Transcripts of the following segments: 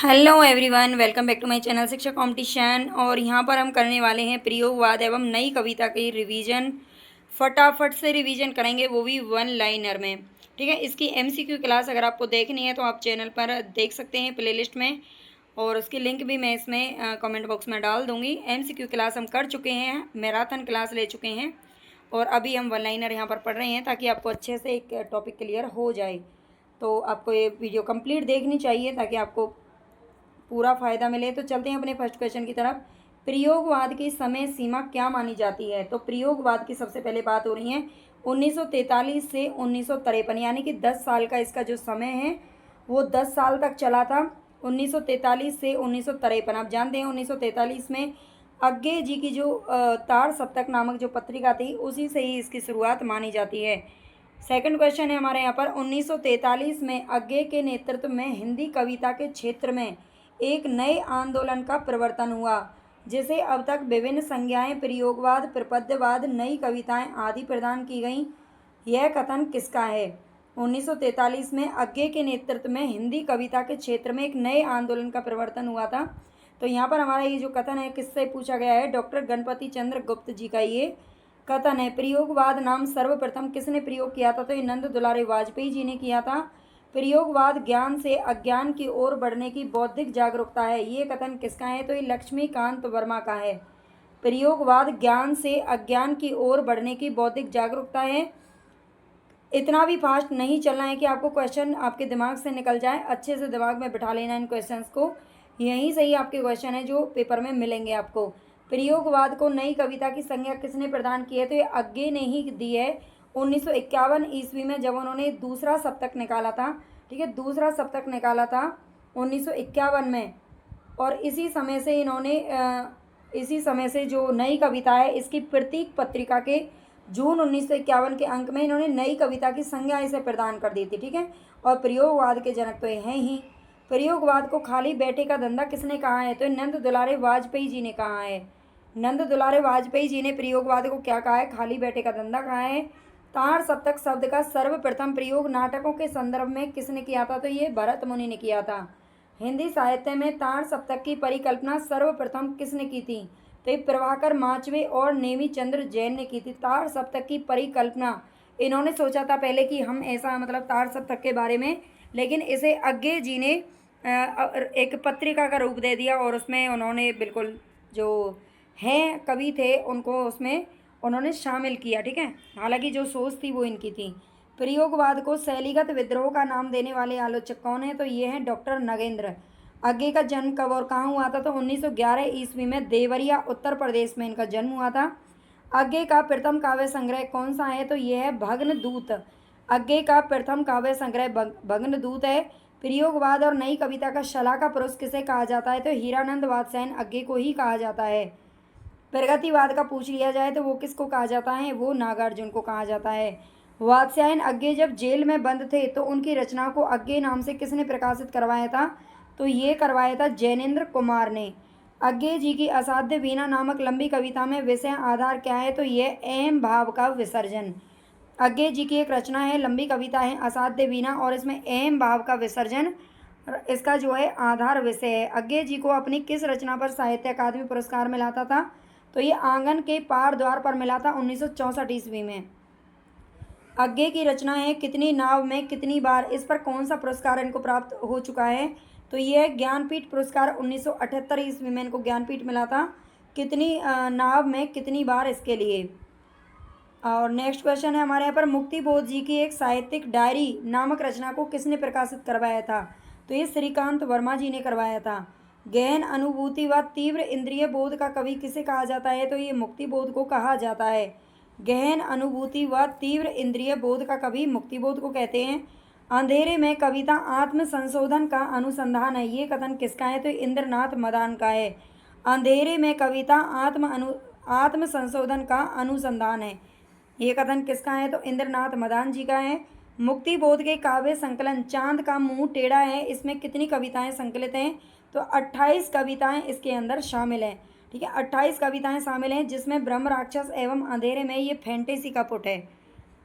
Hello everyone, welcome back to my channel Shiksha competition. और यहाँ पर हम करने वाले हैं प्रयोगवाद एवं नई कविता की रिवीजन। फटाफट से रिवीजन करेंगे, वो भी वन लाइनर में। ठीक है, इसकी एमसीक्यू क्लास अगर आपको देखनी है तो आप चैनल पर देख सकते हैं प्लेलिस्ट में, और उसकी लिंक भी मैं इसमें कमेंट बॉक्स में डाल दूँगी। एमसीक्यू क्लास हम कर चुके हैं, मैराथन क्लास ले चुके हैं, और अभी हम वन लाइनर यहाँ पर पढ़ रहे हैं ताकि आपको अच्छे से एक टॉपिक क्लियर हो जाए। तो आपको ये वीडियो कंप्लीट देखनी चाहिए ताकि आपको पूरा फ़ायदा मिले। तो चलते हैं अपने फर्स्ट क्वेश्चन की तरफ। प्रयोगवाद की समय सीमा क्या मानी जाती है? तो प्रयोगवाद की सबसे पहले बात हो रही है 1943 से 1953, यानी कि 10 साल का इसका जो समय है वो 10 साल तक चला था, 1943 से 1953। आप जानते हैं 1943 में अज्ञे जी की जो तार सप्तक नामक जो पत्रिका थी, उसी से ही इसकी शुरुआत मानी जाती है। सेकंड क्वेश्चन है हमारे यहाँ पर, 1943 में अज्ञे के नेतृत्व में हिंदी कविता के क्षेत्र में एक नए आंदोलन का प्रवर्तन हुआ, जिसे अब तक विभिन्न संज्ञाएं प्रयोगवाद, प्रपद्यवाद, नई कविताएं आदि प्रदान की गईं। यह कथन किसका है? 1943 में अज्ञे के नेतृत्व में हिंदी कविता के क्षेत्र में एक नए आंदोलन का प्रवर्तन हुआ था। तो यहाँ पर हमारा ये जो कथन है किससे पूछा गया है? डॉक्टर गणपति चंद्र गुप्त जी का ये कथन है। प्रयोगवाद नाम सर्वप्रथम किसने प्रयोग किया था? तो ये नंद दुलारे वाजपेयी जी ने किया था। प्रयोगवाद ज्ञान से अज्ञान की ओर बढ़ने की बौद्धिक जागरूकता है, ये कथन किसका है? तो ये लक्ष्मीकांत वर्मा का है। प्रयोगवाद ज्ञान से अज्ञान की ओर बढ़ने की बौद्धिक जागरूकता है। इतना भी फास्ट नहीं चलना है कि आपको क्वेश्चन आपके दिमाग से निकल जाए, अच्छे से दिमाग में बिठा लेना इन क्वेश्चंस को। यहीं से ही आपके क्वेश्चन है जो पेपर में मिलेंगे आपको। प्रयोगवाद को नई कविता की संज्ञा किसने प्रदान की है? तो ये अज्ञे ने ही दी है 1951 ईस्वी में, जब उन्होंने दूसरा सप्तक निकाला था। ठीक है, दूसरा सप्तक निकाला था 1951 में, और इसी समय से जो नई कविता है इसकी प्रतीक पत्रिका के जून 1951 के अंक में इन्होंने नई कविता की संज्ञा इसे प्रदान कर दी थी। ठीक है, और प्रयोगवाद के जनक तो ये हैं ही। प्रयोगवाद को खाली बैठे का धंधा किसने कहा है? तो नंद दुलारे वाजपेयी जी ने कहा है। नंद दुलारे वाजपेयी जी ने प्रयोगवाद को क्या कहा है? खाली बैठे का धंधा कहा है। तार सप्तक शब्द का सर्वप्रथम प्रयोग नाटकों के संदर्भ में किसने किया था? तो ये भरत मुनि ने किया था। हिंदी साहित्य में तार सप्तक की परिकल्पना सर्वप्रथम किसने की थी? तो ये प्रभाकर माचवे और नेमी चंद्र जैन ने की थी। तार सप्तक की परिकल्पना इन्होंने सोचा था पहले कि हम ऐसा मतलब तार सप्तक के बारे में, लेकिन इसे अज्ञे जी ने एक पत्रिका का रूप दे दिया, और उसमें उन्होंने बिल्कुल जो हैं कवि थे उनको उसमें उन्होंने शामिल किया। ठीक है, हालांकि जो सोच थी वो इनकी थी। प्रयोगवाद को शैलीगत विद्रोह का नाम देने वाले आलोचक कौन है? तो ये हैं डॉक्टर नगेंद्र। अज्ञे का जन्म कब और कहाँ हुआ था? तो 1911 ईस्वी में देवरिया उत्तर प्रदेश में इनका जन्म हुआ था। अज्ञे का प्रथम काव्य संग्रह कौन सा है? तो यह है भग्नदूत। अज्ञे का प्रथम काव्य संग्रह भग्नदूत है। प्रयोगवाद और नई कविता का शलाका का पुरुष किसे कहा जाता है? तो हीरानंद वात्स्यायन अज्ञे को ही कहा जाता है। प्रगतिवाद का पूछ लिया जाए तो वो किसको कहा जाता है? वो नागार्जुन को कहा जाता है। वात्स्यायन अज्ञे जब जेल में बंद थे तो उनकी रचना को अज्ञे नाम से किसने प्रकाशित करवाया था? तो ये करवाया था जैनेन्द्र कुमार ने। अज्ञे जी की असाध्य वीणा नामक लंबी कविता में विषय आधार क्या है? तो ये अहम भाव का विसर्जन। अज्ञे जी की एक रचना है, लंबी कविता है असाध्य वीणा, और इसमें अहम भाव का विसर्जन इसका जो है आधार विषय है। अज्ञे जी को अपनी किस रचना पर साहित्य अकादमी पुरस्कार मिला था? तो ये आंगन के पार द्वार पर मिला था 1964 ईस्वी में। अज्ञे की रचना है कितनी नाव में कितनी बार, इस पर कौन सा पुरस्कार इनको प्राप्त हो चुका है? तो ये ज्ञानपीठ पुरस्कार 1978 ईस्वी में इनको ज्ञानपीठ मिला था, कितनी नाव में कितनी बार, इसके लिए। और नेक्स्ट क्वेश्चन है हमारे यहाँ पर, मुक्तिबोध जी की एक साहित्यिक डायरी नामक रचना को किसने प्रकाशित करवाया था? तो ये श्रीकांत वर्मा जी ने करवाया था। गहन अनुभूति व तीव्र इंद्रिय बोध का कवि किसे कहा जाता है? तो ये मुक्तिबोध को कहा जाता है। गहन अनुभूति व तीव्र इंद्रिय बोध का कवि मुक्तिबोध को कहते हैं। अंधेरे में कविता आत्म संशोधन का अनुसंधान है, ये कथन किसका है? तो इंद्रनाथ मदान का है। अंधेरे में कविता आत्म संशोधन का अनुसंधान है, ये कथन किसका है? तो इंद्रनाथ मदान जी का है। मुक्तिबोध के काव्य संकलन चांद का मुंह टेढ़ा है, इसमें कितनी कविताएं संकलित हैं? तो 28 कविताएं इसके अंदर शामिल हैं। ठीक है, 28 कविताएं शामिल हैं, जिसमें ब्रह्म राक्षस एवं अंधेरे में ये फैंटेसी का पुट है।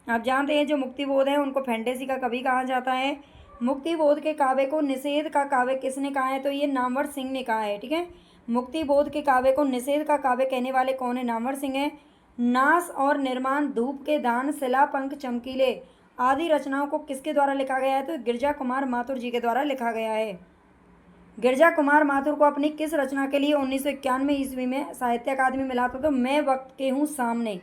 आप जानते हैं जो मुक्तिबोध है उनको फैंटेसी का कवि कहा जाता है। मुक्ति बोध के काव्य को निषेध का काव्य किसने कहा है? तो ये नामवर सिंह ने कहा है। ठीक है, मुक्ति बोध के काव्य को निषेध का काव्य कहने वाले कौन है? नामवर सिंह है। नाश और निर्माण, धूप के दान, शिला पंख चमकीले आदि रचनाओं को किसके द्वारा लिखा गया है? तो गिरजा कुमार माथुर जी के द्वारा लिखा गया है। गिरजा कुमार माथुर को अपनी किस रचना के लिए 1991 ईस्वी में साहित्य अकादमी मिला था? तो मैं वक्त के हूँ सामने।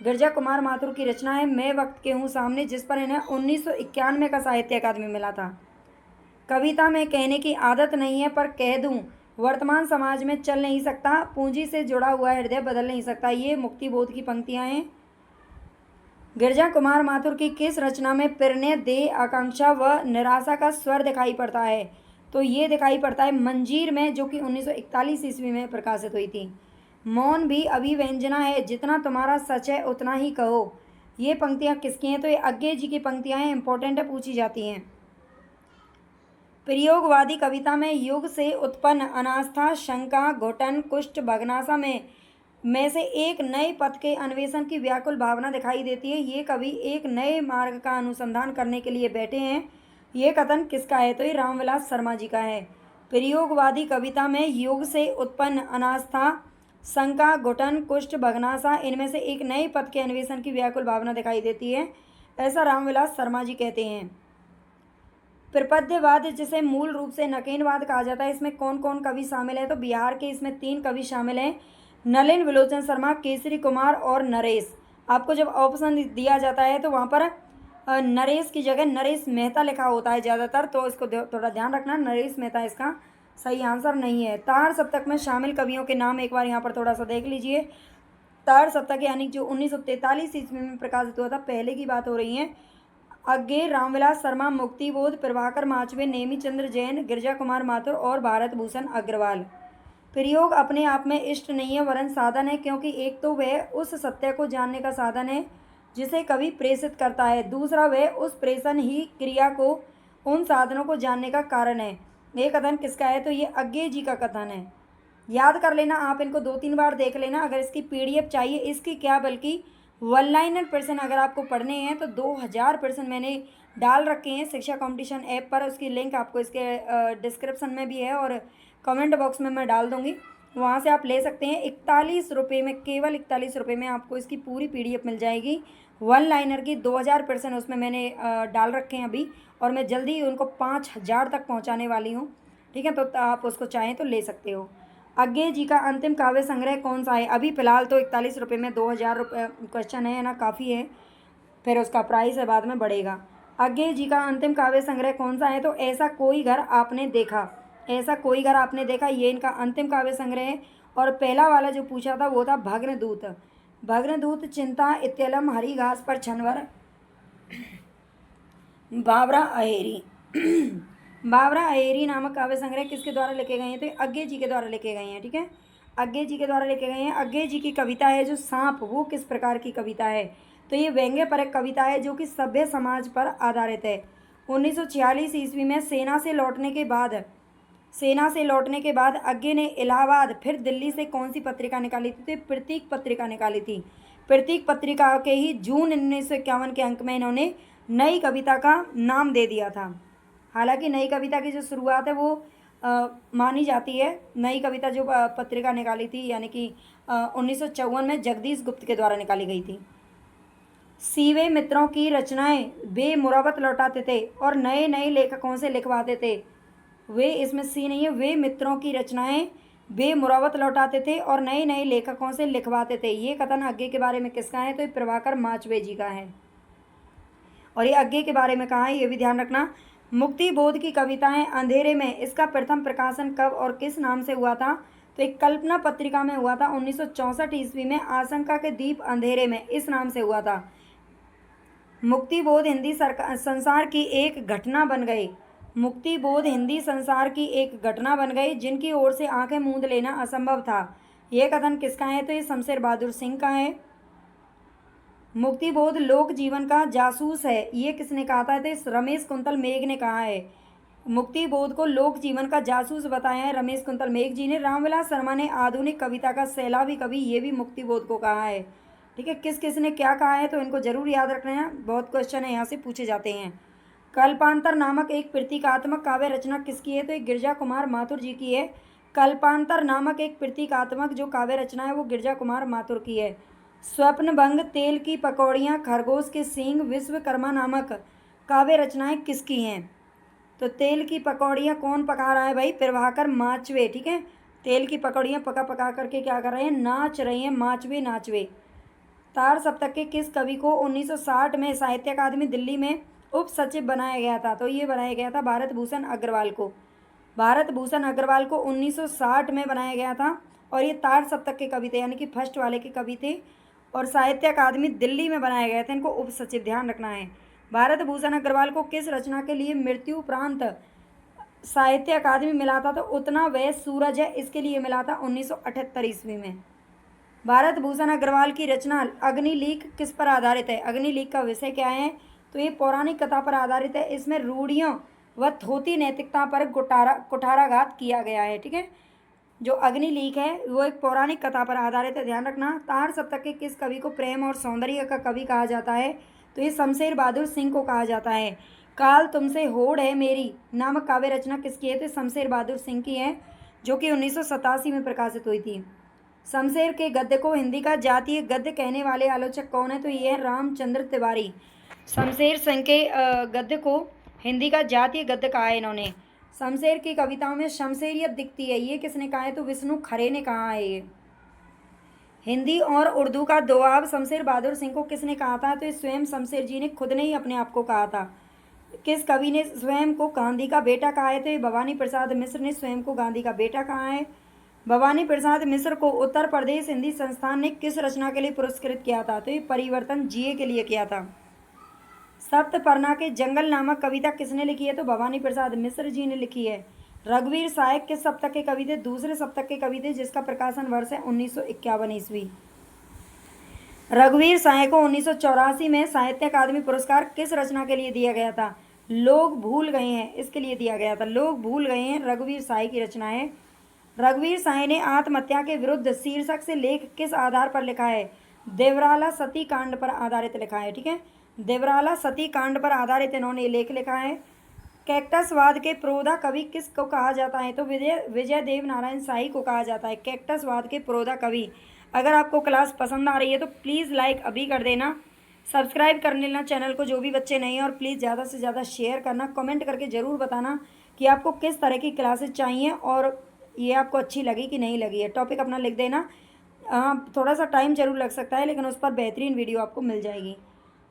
गिरजा कुमार माथुर की रचना है मैं वक्त के हूँ सामने, जिस पर इन्हें 1991 का साहित्य अकादमी मिला था। कविता में कहने की आदत नहीं है पर कह दूं, वर्तमान समाज में चल नहीं सकता, पूंजी से जुड़ा हुआ हृदय बदल नहीं सकता। ये मुक्ति बोध की पंक्तियां हैं। गिरजा कुमार माथुर की किस रचना में प्रणय, देह, आकांक्षा व निराशा का स्वर दिखाई पड़ता है? तो ये दिखाई पड़ता है मंजीर में, जो कि 1941 ईस्वी में प्रकाशित हुई थी। मौन भी अभिव्यंजना है, जितना तुम्हारा सच है उतना ही कहो। ये पंक्तियां किसकी हैं? तो ये अज्ञे जी की पंक्तियां हैं, इंपॉर्टेंट है, पूछी जाती हैं। प्रयोगवादी कविता में युग से उत्पन्न अनास्था, शंका, घुटन, कुष्ठ, भग्नाशा में से एक नए पथ के अन्वेषण की व्याकुल भावना दिखाई देती है। ये कवि एक नए मार्ग का अनुसंधान करने के लिए बैठे हैं। ये कथन किसका है? तो ये रामविलास शर्मा जी का है। प्रयोगवादी कविता में युग से उत्पन्न अनास्था, शंका, घुटन, कुष्ठ, भग्नाशा इनमें से एक नए पथ के अन्वेषण की व्याकुल भावना दिखाई देती है, ऐसा रामविलास शर्मा जी कहते हैं। प्रपद्यवाद, जिसे मूल रूप से नकेनवाद कहा जाता है, इसमें कौन कौन कवि शामिल है? तो बिहार के इसमें 3 कवि शामिल हैं, नलिन विलोचन शर्मा, केसरी कुमार और नरेश। आपको जब ऑप्शन दिया जाता है तो वहाँ पर नरेश की जगह नरेश मेहता लिखा होता है ज़्यादातर, तो इसको थोड़ा ध्यान रखना, नरेश मेहता इसका सही आंसर नहीं है। ताड़ सप्तक में शामिल कवियों के नाम एक बार यहाँ पर थोड़ा सा देख लीजिए। ताड़ सप्तक यानी जो 1943 ईस्वी में प्रकाशित हुआ था, पहले की बात हो रही है। अज्ञे, रामविलास शर्मा, मुक्तिबोध, प्रभाकर माचवे, नेमीचंद्र जैन, गिरजा कुमार माथुर और भारत भूषण अग्रवाल। प्रयोग अपने आप में इष्ट नहीं है वरन साधन है, क्योंकि एक तो वह उस सत्य को जानने का साधन है जिसे कवि प्रेषित करता है, दूसरा वह उस प्रेषण ही क्रिया को, उन साधनों को जानने का कारण है। ये कथन किसका है? तो ये अज्ञे जी का कथन है। याद कर लेना, आप इनको 2-3 बार देख लेना। अगर इसकी PDF चाहिए, इसकी क्या बल्कि 1 लाइनर प्रश्न अगर आपको पढ़ने हैं तो 2000 प्रश्न मैंने डाल रखे हैं शिक्षा कंपटीशन ऐप पर। उसकी लिंक आपको इसके डिस्क्रिप्शन में भी है और कमेंट बॉक्स में मैं डाल दूंगी, वहाँ से आप ले सकते हैं। 41 रुपये में, केवल 41 रुपये में आपको इसकी पूरी PDF मिल जाएगी। 1 लाइनर की 2000 प्रश्न उसमें मैंने डाल रखे हैं अभी, और मैं जल्दी ही उनको 5000 तक पहुँचाने वाली हूँ। ठीक है, तो आप उसको चाहें तो ले सकते हो। अज्ञे जी का अंतिम काव्य संग्रह कौन सा है? अभी फिलहाल तो 41 रुपये में 2000 रुपये क्वेश्चन है ना, काफ़ी है, फिर उसका प्राइस है बाद में बढ़ेगा। अज्ञे जी का अंतिम काव्य संग्रह कौन सा है? तो ऐसा कोई घर आपने देखा, ऐसा कोई घर आपने देखा, ये इनका अंतिम काव्य संग्रह है। और पहला वाला जो पूछा था वो था भग्नदूत। भग्नदूत, चिंता, इत्यलम, हरी घास पर छनवर, बावरा अहेरी बावरा अहेरी नामक काव्य संग्रह किसके द्वारा लिखे गए हैं? तो अज्ञे जी के द्वारा लिखे गए हैं। ठीक है, अज्ञे जी के द्वारा लिखे गए हैं। अज्ञे जी की कविता है जो सांप, वो किस प्रकार की कविता है? तो ये व्यंग्य परक कविता है जो कि सभ्य समाज पर आधारित है। 1946 ईस्वी में सेना से लौटने के बाद अज्ञे ने इलाहाबाद फिर दिल्ली से कौन सी पत्रिका निकाली थी? तो प्रतीक पत्रिका निकाली थी। प्रतीक पत्रिका के ही जून 1951 के अंक में इन्होंने नई कविता का नाम दे दिया था। हालांकि नई कविता की जो शुरुआत है वो मानी जाती है। नई कविता जो पत्रिका निकाली थी यानी कि 1954 में जगदीश गुप्त के द्वारा निकाली गई थी। सीवे मित्रों की रचनाएं वे मुरावत लौटाते थे और नए नए लेखकों से लिखवाते थे। वे, इसमें सी नहीं है, वे मित्रों की रचनाएं वे मुरावत लौटाते थे और नए नए लेखकों से लिखवाते थे। ये कथन अज्ञे के बारे में किसका है? तो ये प्रभाकर माचवे जी का है। और ये अज्ञे के बारे में कहा है, ये भी ध्यान रखना। मुक्ति बोध की कविताएं अंधेरे में, इसका प्रथम प्रकाशन कब और किस नाम से हुआ था? तो एक कल्पना पत्रिका में हुआ था 1964 ईस्वी में। आशंका के दीप अंधेरे में, इस नाम से हुआ था। मुक्ति बोध हिंदी संसार की एक घटना बन गए। मुक्ति बोध हिंदी संसार की एक घटना बन गई जिनकी ओर से आंखें मूंद लेना असंभव था। यह कथन किसका है? तो ये शमशेर बहादुर सिंह का है। मुक्ति बोध लोक जीवन का जासूस है, ये किसने कहा था? तो रमेश कुंतल मेघ ने कहा है। मुक्ति बोध को लोक जीवन का जासूस बताया है रमेश कुंतल मेघ जी ने। रामविलास शर्मा ने आधुनिक कविता का सैलाबी कवि, ये भी मुक्ति बोध को कहा है। ठीक है, किस किस ने क्या कहा है तो इनको जरूर याद रखना है, बहुत क्वेश्चन है यहाँ से पूछे जाते हैं। कल्पांतर नामक एक प्रतीकात्मक काव्य रचना किसकी है? तो ये गिरजा कुमार माथुर जी की है। कल्पांतर नामक एक प्रतीकात्मक जो काव्य रचना है वो गिरजा कुमार माथुर की है। स्वप्नभंग, तेल की पकौड़ियाँ, खरगोश के सींग, विश्वकर्मा नामक काव्य रचनाएं किसकी हैं? तो तेल की पकौड़ियाँ कौन पका रहा है भाई? प्रभाकर माचवे। ठीक है, तेल की पकौड़ियाँ पका पका करके क्या कर रहे हैं? नाच रहे हैं माचवे नाचवे। तार सप्तक के किस कवि को 1960 में साहित्य अकादमी दिल्ली में उप सचिव बनाया गया था? तो ये बनाया गया था भारत भूषण अग्रवाल को। भारत भूषण अग्रवाल को 1960 में बनाया गया था और ये तार सप्तक के कवि थे, यानी कि फर्स्ट वाले के कवि थे और साहित्य अकादमी दिल्ली में बनाए गए थे। इनको उप सचिव ध्यान रखना है। भारत भूषण अग्रवाल को किस रचना के लिए मृत्यु उपरांत साहित्य अकादमी मिला था? तो उतना वह सूरज है, इसके लिए मिला था 1978 ईस्वी में। भारत भूषण अग्रवाल की रचना अग्निलीक किस पर आधारित है? अग्निलीक का विषय क्या है? तो ये पौराणिक कथा पर आधारित है। इसमें रूढ़ियों व थोती नैतिकता पर कुठाराघात किया गया है। ठीक है, जो अग्निलीक है वो एक पौराणिक कथा पर आधारित है, ध्यान रखना। तार सप्तक के किस कवि को प्रेम और सौंदर्य का कवि कहा जाता है? तो ये शमशेर बहादुर सिंह को कहा जाता है। काल तुमसे होड़ है मेरी नामक काव्य रचना किसकी है? तो शमशेर बहादुर सिंह की है, जो कि 1987 में प्रकाशित हुई थी। शमशेर के गद्य को हिंदी का जातीय गद्य कहने वाले आलोचक कौन है? तो ये है रामचंद्र तिवारी। शमशेर सिंह के गद्य को हिंदी का जातीय गद्य कहा है इन्होंने। शमशेर की कविताओं में शमशेरियत दिखती है, ये किसने कहा है? तो विष्णु खरे ने कहा है। ये हिंदी और उर्दू का दोआब शमशेर बहादुर सिंह को किसने कहा था? तो स्वयं शमशेर जी ने खुद ने ही अपने आप को कहा था। किस कवि ने स्वयं को गांधी का बेटा कहा है? तो ये भवानी प्रसाद मिश्र ने स्वयं को गांधी का बेटा कहा है। भवानी प्रसाद मिश्र को उत्तर प्रदेश हिंदी संस्थान ने किस रचना के लिए पुरस्कृत किया था? तो ये परिवर्तन जिए के लिए किया था। सप्तपर्णा के जंगल नामक कविता किसने लिखी है? तो भवानी प्रसाद मिश्र जी ने लिखी है। रघुवीर सहाय किस सप्तक के कवि थे? दूसरे सप्तक के कवि थे, जिसका प्रकाशन वर्ष है 1951 ईस्वी। रघुवीर सहाय को 1984 में साहित्य अकादमी पुरस्कार किस रचना के लिए दिया गया था? लोग भूल गए हैं, इसके लिए दिया गया था। लोग भूल गए हैं रघुवीर सहाय की रचना है। रघुवीर सहाय ने आत्महत्या के विरुद्ध शीर्षक से लेख किस आधार पर लिखा है? देवराला सती कांड पर आधारित लिखा है। ठीक है, देवराला सती कांड पर आधारित इन्होंने लेख लिखा है। कैक्टसवाद के प्रोधा कवि किसको कहा जाता है? तो विजय देव नारायण शाही को कहा जाता है कैक्टसवाद के प्रोधा कवि। अगर आपको क्लास पसंद आ रही है तो प्लीज़ लाइक अभी कर देना, सब्सक्राइब कर लेना चैनल को जो भी बच्चे नहीं हैं, और प्लीज़ ज़्यादा से ज़्यादा शेयर करना। कमेंट करके ज़रूर बताना कि आपको किस तरह की क्लासेस चाहिए और ये आपको अच्छी लगी कि नहीं लगी है। टॉपिक अपना लिख देना। थोड़ा सा टाइम जरूर लग सकता है, लेकिन उस पर बेहतरीन वीडियो आपको मिल जाएगी।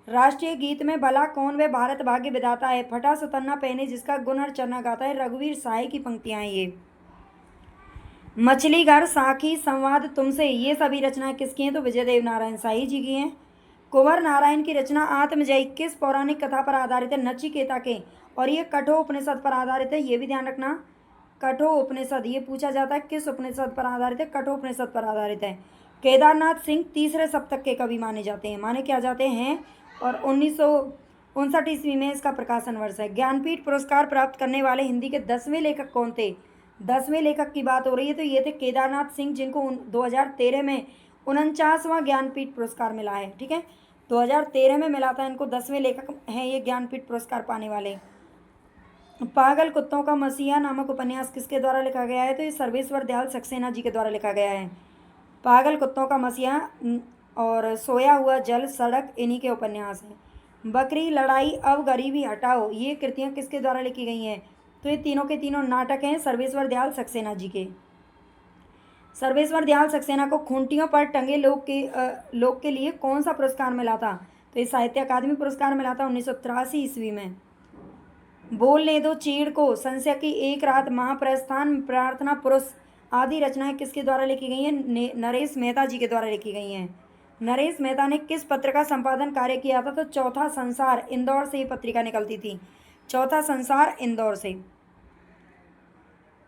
राष्ट्रीय गीत में भला कौन वे भारत भाग्य विधाता है? फटा सुतन्ना पहने जिसका गुनहर चरना गाता है। रघुवीर सहाय की पंक्तियां हैं ये। मछली घर, साखी, संवाद तुमसे, ये सभी रचनाएं किसकी हैं? तो विजय देव नारायण शाही जी की हैं। कुंवर नारायण की रचना आत्मजयी किस पौराणिक कथा पर आधारित है? नचिकेता के, और ये कठोपनिषद पर आधारित है, ये भी ध्यान रखना। कठोपनिषद, ये पूछा जाता है किस उपनिषद पर आधारित है? कठोपनिषद पर आधारित है। केदारनाथ सिंह तीसरे सप्तक के कवि माने जाते हैं, माने क्या जाते हैं, और 1959 ईस्वी में इसका प्रकाशन वर्ष है। ज्ञानपीठ पुरस्कार प्राप्त करने वाले हिंदी के 10वें लेखक कौन थे? 10वें लेखक की बात हो रही है तो ये थे केदारनाथ सिंह, जिनको 2013 में 49वां ज्ञानपीठ पुरस्कार मिला है। ठीक है, 2013 में मिला था इनको, 10वें लेखक हैं ये ज्ञानपीठ पुरस्कार पाने वाले। पागल कुत्तों का मसीहा नामक उपन्यास किसके द्वारा लिखा गया है? तो ये सर्वेश्वर दयाल सक्सेना जी के द्वारा लिखा गया है। पागल कुत्तों का मसीहा और सोया हुआ जल सड़क इन्हीं के उपन्यास हैं। बकरी लड़ाई अब गरीबी हटाओ, ये कृतियाँ किसके द्वारा लिखी गई हैं? तो ये तीनों के तीनों नाटक हैं सर्वेश्वर दयाल सक्सेना जी के। सर्वेश्वर दयाल सक्सेना को खूंटियों पर टंगे लोग के लिए कौन सा पुरस्कार मिला था? तो ये साहित्य अकादमी पुरस्कार मिला था 1983 ईस्वी में। बोलने दो चीड़ को, संशय की एक रात, महाप्रस्थान, प्रार्थना पुरुष आदि रचनाएं किसके द्वारा लिखी गई हैं? नरेश मेहता जी के द्वारा लिखी गई हैं। नरेश मेहता ने किस पत्र का संपादन कार्य किया था? तो चौथा संसार, इंदौर से ये पत्रिका निकलती थी। चौथा संसार इंदौर से।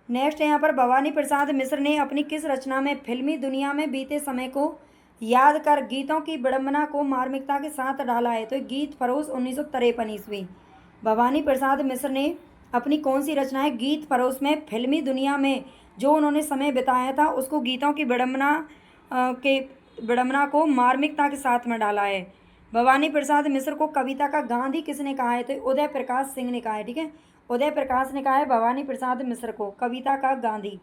नेक्स्ट यहाँ पर भवानी प्रसाद मिश्र ने अपनी किस रचना में फिल्मी दुनिया में बीते समय को याद कर गीतों की विडंबना को मार्मिकता के साथ डाला है? तो गीत फरोश 1953 ईस्वी। भवानी प्रसाद मिश्र ने अपनी कौन सी रचना है? गीत फरोश में फिल्मी दुनिया में जो उन्होंने समय बिताया था उसको गीतों की विडंबना को मार्मिकता के साथ में डाला है। भवानी प्रसाद मिश्र को कविता का गांधी किसने कहा है? तो उदय प्रकाश सिंह ने कहा है। ठीक है, उदय प्रकाश ने कहा है भवानी प्रसाद मिश्र को कविता का गांधी।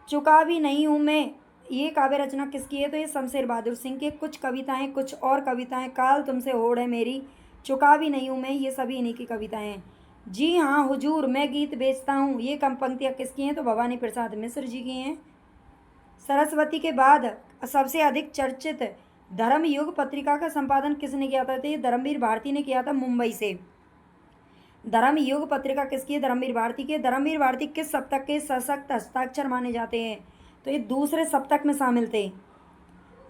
चुका भी नहीं हूँ मैं, ये काव्य रचना किसकी है? तो ये शमशेर बहादुर सिंह के। कुछ कविताएं, कुछ और कविताएं, काल तुमसे होड़ है मेरी, चुका भी नहीं हूँ मैं, ये सभी इन्हीं की कविताएं हैं। जी हाँ हुजूर मैं गीत बेचता हूँ, ये कम पंक्तियाँ किसकी हैं? तो भवानी प्रसाद मिश्र जी की हैं। सरस्वती के बाद सबसे अधिक चर्चित धर्मयुग पत्रिका का संपादन किसने किया था? तो ये धर्मवीर भारती ने किया था, मुंबई से। धर्मयुग पत्रिका किसकी है? धर्मवीर भारती के। धर्मवीर भारती किस सप्तक के सशक्त हस्ताक्षर माने जाते हैं? तो ये दूसरे सप्तक में शामिल थे।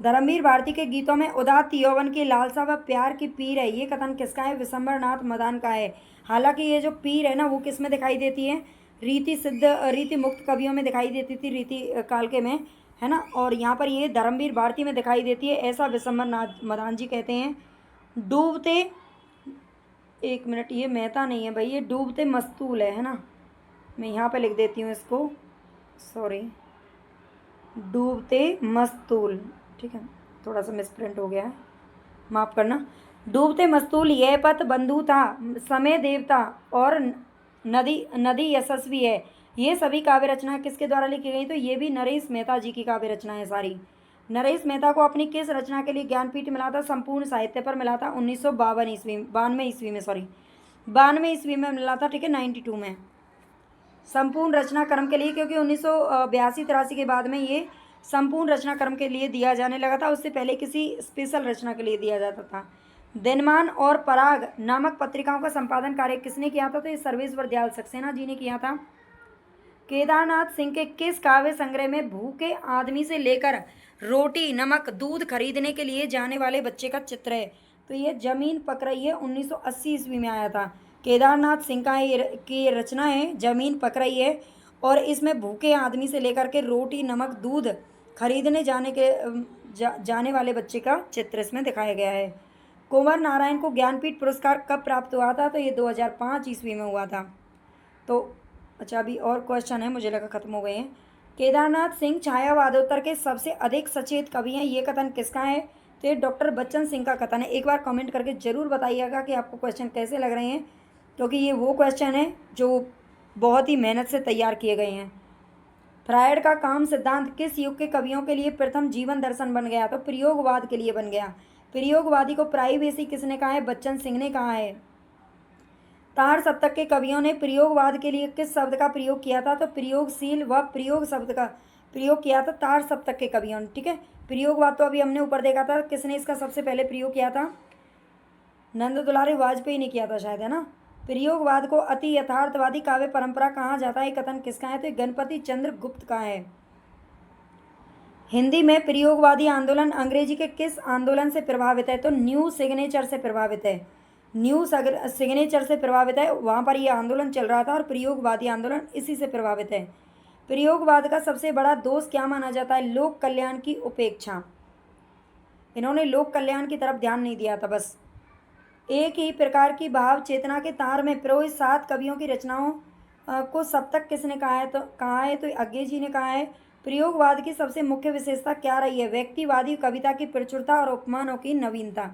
धर्मवीर भारती के गीतों में उदात्त यौवन की लालसा व प्यार की पीर है, ये कथन किसका है? विशंबर नाथ मदान का है। हालांकि ये जो पीर है ना वो किस में दिखाई देती है? रीति मुक्त कवियों में दिखाई देती थी, रीति काल के में, है ना। और यहाँ पर ये धर्मवीर भारती में दिखाई देती है, ऐसा विशंबर नाथ मदान जी कहते हैं। डूबते, एक मिनट, ये मेहता नहीं है भाई, ये डूबते मस्तूल है ना। मैं यहाँ पे लिख देती हूँ इसको, सॉरी, डूबते मस्तूल। ठीक है, थोड़ा सा मिसप्रिंट हो गया है, माफ़ करना। डूबते मस्तूल, यह पथ बंधु था, समय देवता और नदी नदी यशस्वी है, ये सभी काव्य रचना किसके द्वारा लिखी गई? तो ये भी नरेश मेहता जी की काव्य रचना है सारी। नरेश मेहता को अपनी किस रचना के लिए ज्ञानपीठ मिला था? संपूर्ण साहित्य पर मिला था 1952 ईस्वी, 92 ईस्वी में मिला था। ठीक है, 92 में संपूर्ण रचना क्रम के लिए, क्योंकि 1982-83 के बाद में ये संपूर्ण रचना क्रम के लिए दिया जाने लगा था, उससे पहले किसी स्पेशल रचना के लिए दिया जाता था। दिनमान और पराग नामक पत्रिकाओं का संपादन कार्य किसने किया था? तो ये सर्वेश्वर दयाल सक्सेना जी ने किया था। केदारनाथ सिंह के किस काव्य संग्रह में भूखे आदमी से लेकर रोटी नमक दूध खरीदने के लिए जाने वाले बच्चे का चित्र है? तो ये जमीन पक रही है, 1980 ईस्वी में आया था। केदारनाथ सिंह का की रचना है जमीन पक रही है, और इसमें भूखे आदमी से लेकर के रोटी नमक दूध खरीदने जाने वाले बच्चे का चित्र इसमें दिखाया गया है। कुंवर नारायण को ज्ञानपीठ पुरस्कार कब प्राप्त हुआ था? तो ये 2005 ईस्वी में हुआ था। तो अच्छा, अभी और क्वेश्चन है, मुझे लगा खत्म हो गए हैं। केदारनाथ सिंह छायावादोत्तर के सबसे अधिक सचेत कवि हैं, ये कथन किसका है? तो ये डॉक्टर बच्चन सिंह का कथन है। एक बार कमेंट करके ज़रूर बताइएगा कि आपको क्वेश्चन कैसे लग रहे हैं, क्योंकि ये वो क्वेश्चन है जो बहुत ही मेहनत से तैयार किए गए हैं। फ्रायड का काम सिद्धांत किस युग के कवियों के लिए प्रथम जीवन दर्शन बन गया? तो प्रयोगवाद के लिए बन गया। प्रयोगवादी को प्राइवेसी किसने कहा है? बच्चन सिंह ने कहा है। तार सप्तक के कवियों ने प्रयोगवाद के लिए किस शब्द का प्रयोग किया था? तो प्रयोगशील व प्रयोग शब्द का प्रयोग किया था तार सप्तक के कवियों ने। ठीक है, प्रयोगवाद तो अभी हमने ऊपर देखा था, किसने इसका सबसे पहले प्रयोग किया था? नंद दुलारे वाजपेयी ने किया था शायद, है ना। प्रयोगवाद को अति यथार्थवादी काव्य परंपरा कहा जाता है, कथन किसका है? तो गणपति चंद्र गुप्त का है। हिंदी में प्रयोगवादी आंदोलन अंग्रेजी के किस आंदोलन से प्रभावित है? तो न्यू सिग्नेचर से प्रभावित है। न्यू सिग्नेचर से प्रभावित है, वहाँ पर ये आंदोलन चल रहा था, और प्रयोगवादी आंदोलन इसी से प्रभावित है। प्रयोगवाद का सबसे बड़ा दोष क्या माना जाता है? लोक कल्याण की उपेक्षा। इन्होंने लोक कल्याण की तरफ ध्यान नहीं दिया था बस। एक ही प्रकार की भाव चेतना के तार में पिरोई 7 कवियों की रचनाओं को सप्तक किसने कहा है? तो अज्ञे जी ने कहा है। प्रयोगवाद की सबसे मुख्य विशेषता क्या रही है? व्यक्तिवादी कविता की प्रचुरता और उपमानों की नवीनता।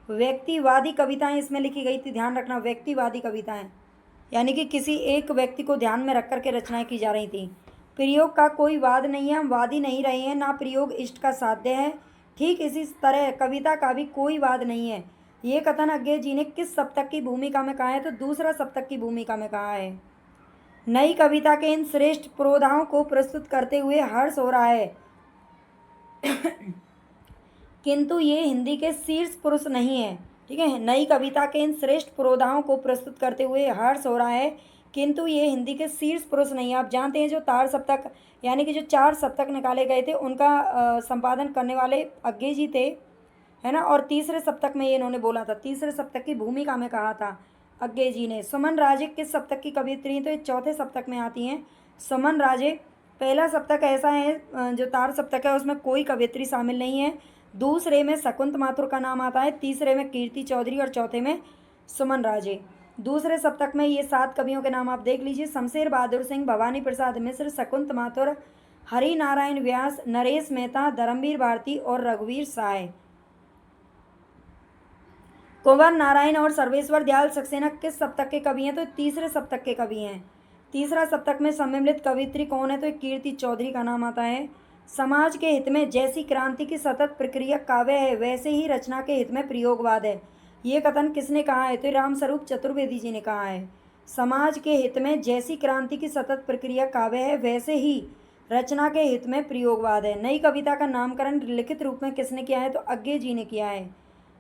व्यक्तिवादी कविताएं इसमें लिखी गई थी, ध्यान रखना, व्यक्तिवादी कविताएं, यानी कि किसी एक व्यक्ति को ध्यान में रख करके रचनाएं की जा रही थी। प्रयोग का कोई वाद नहीं है, हम वाद ही नहीं रहे हैं, ना प्रयोग इष्ट का साध्य है। ठीक इसी तरह कविता का भी कोई वाद नहीं है। ये कथन अज्ञे जी ने किस सप्तक की भूमिका में कहा है? तो दूसरा सप्तक की भूमिका में कहा है। नई कविता के इन श्रेष्ठ प्रोधाओं को प्रस्तुत करते हुए हर्ष हो रहा है किंतु ये हिंदी के शीर्ष पुरुष नहीं है। ठीक है, नई कविता के इन श्रेष्ठ प्रोधाओं को प्रस्तुत करते हुए हर्ष हो रहा है, किंतु ये हिंदी के शीर्ष पुरुष नहीं है। आप जानते हैं जो तार सप्तक, यानी कि जो 4 सप्तक निकाले गए थे, उनका संपादन करने वाले अज्ञे जी थे, है ना। और तीसरे सप्तक में ये इन्होंने बोला था, तीसरे सप्तक की भूमिका में कहा था अज्ञे जी ने। सुमन राजे किस सप्तक की कवियत्री हैं? तो ये चौथे सप्तक में आती हैं सुमन राजे। पहला सप्तक ऐसा है जो तार सप्तक है, उसमें कोई कवियत्री शामिल नहीं है। दूसरे में शकुंत माथुर का नाम आता है, तीसरे में कीर्ति चौधरी और चौथे में सुमन राजे। दूसरे सप्तक में ये 7 कवियों के नाम आप देख लीजिए: शमशेर बहादुर सिंह, भवानी प्रसाद मिश्र, शकुंत माथुर, हरि नारायण व्यास, नरेश मेहता, धर्मवीर भारती और रघुवीर साय। कुंवर नारायण और सर्वेश्वर दयाल सक्सेना किस सप्तक के कवि हैं? तो तीसरे सप्तक के कवि हैं। तीसरा सप्तक में सम्मिलित कवियत्री कौन है? तो कीर्ति चौधरी का नाम आता है। समाज के हित में जैसी क्रांति की सतत प्रक्रिया काव्य है, वैसे ही रचना के हित में प्रयोगवाद है। ये कथन किसने कहा है? तो रामस्वरूप चतुर्वेदी जी ने कहा है। समाज के हित में जैसी क्रांति की सतत प्रक्रिया काव्य है, वैसे ही रचना के हित में प्रयोगवाद है। नई कविता का नामकरण लिखित रूप में किसने किया है? तो अज्ञे जी ने किया है।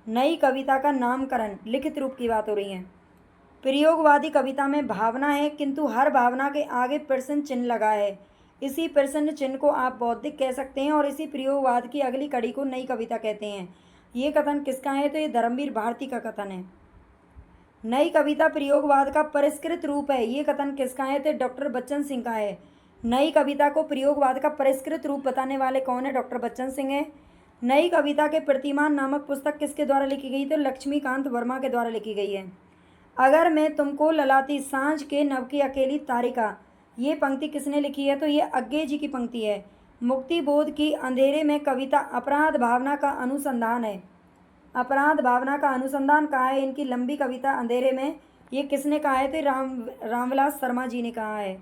नई कविता का नामकरण लिखित रूप की बात हो रही है। प्रयोगवादी कविता में भावना है, किंतु हर भावना के आगे प्रश्न चिन्ह लगा है। इसी प्रश्न चिन्ह को आप बौद्धिक कह सकते हैं और इसी प्रयोगवाद की अगली कड़ी को नई कविता कहते हैं। ये कथन किसका है? तो ये धर्मवीर भारती का कथन है। नई कविता प्रयोगवाद का परिष्कृत रूप है। ये कथन किसका है? तो डॉक्टर बच्चन सिंह का है। नई कविता को प्रयोगवाद का परिष्कृत रूप बताने वाले कौन है? डॉक्टर बच्चन सिंह है। नई कविता के प्रतिमान नामक पुस्तक किसके द्वारा लिखी गई? तो लक्ष्मीकांत वर्मा के द्वारा लिखी गई है। अगर मैं तुमको ललाती सांझ के नव की अकेली तारिका, ये पंक्ति किसने लिखी है? तो ये अज्ञे जी की पंक्ति है। मुक्ति बोध की अंधेरे में कविता अपराध भावना का अनुसंधान है। अपराध भावना का अनुसंधान कहा है इनकी लंबी कविता अंधेरे में। ये किसने कहा है? तो रामविलास शर्मा जी ने कहा है।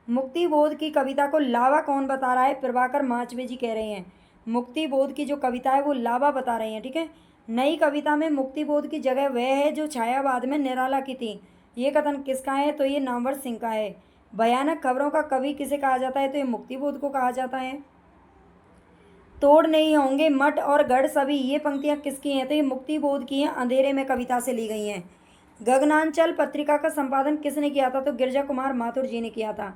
मुक्ति बोध की कविता को लावा कौन बता रहा है? प्रभाकर माचवे जी कह रहे हैं। मुक्ति बोध की जो कविता है वो लावा बता रहे हैं, ठीक है। नई कविता में मुक्ति बोध की जगह वह है जो छायावाद में निराला की थी। ये कथन किसका है? तो ये नामवर सिंह का है। भयानक खबरों का कवि किसे कहा जाता है? तो ये मुक्ति बोध को कहा जाता है। तोड़ नहीं होंगे मठ और गढ़ सभी, ये पंक्तियां किसकी हैं? तो ये मुक्ति बोध की हैं, अंधेरे में कविता से ली गई हैं। गगनांचल पत्रिका का संपादन किसने किया था? तो गिरजा कुमार माथुर जी ने किया था।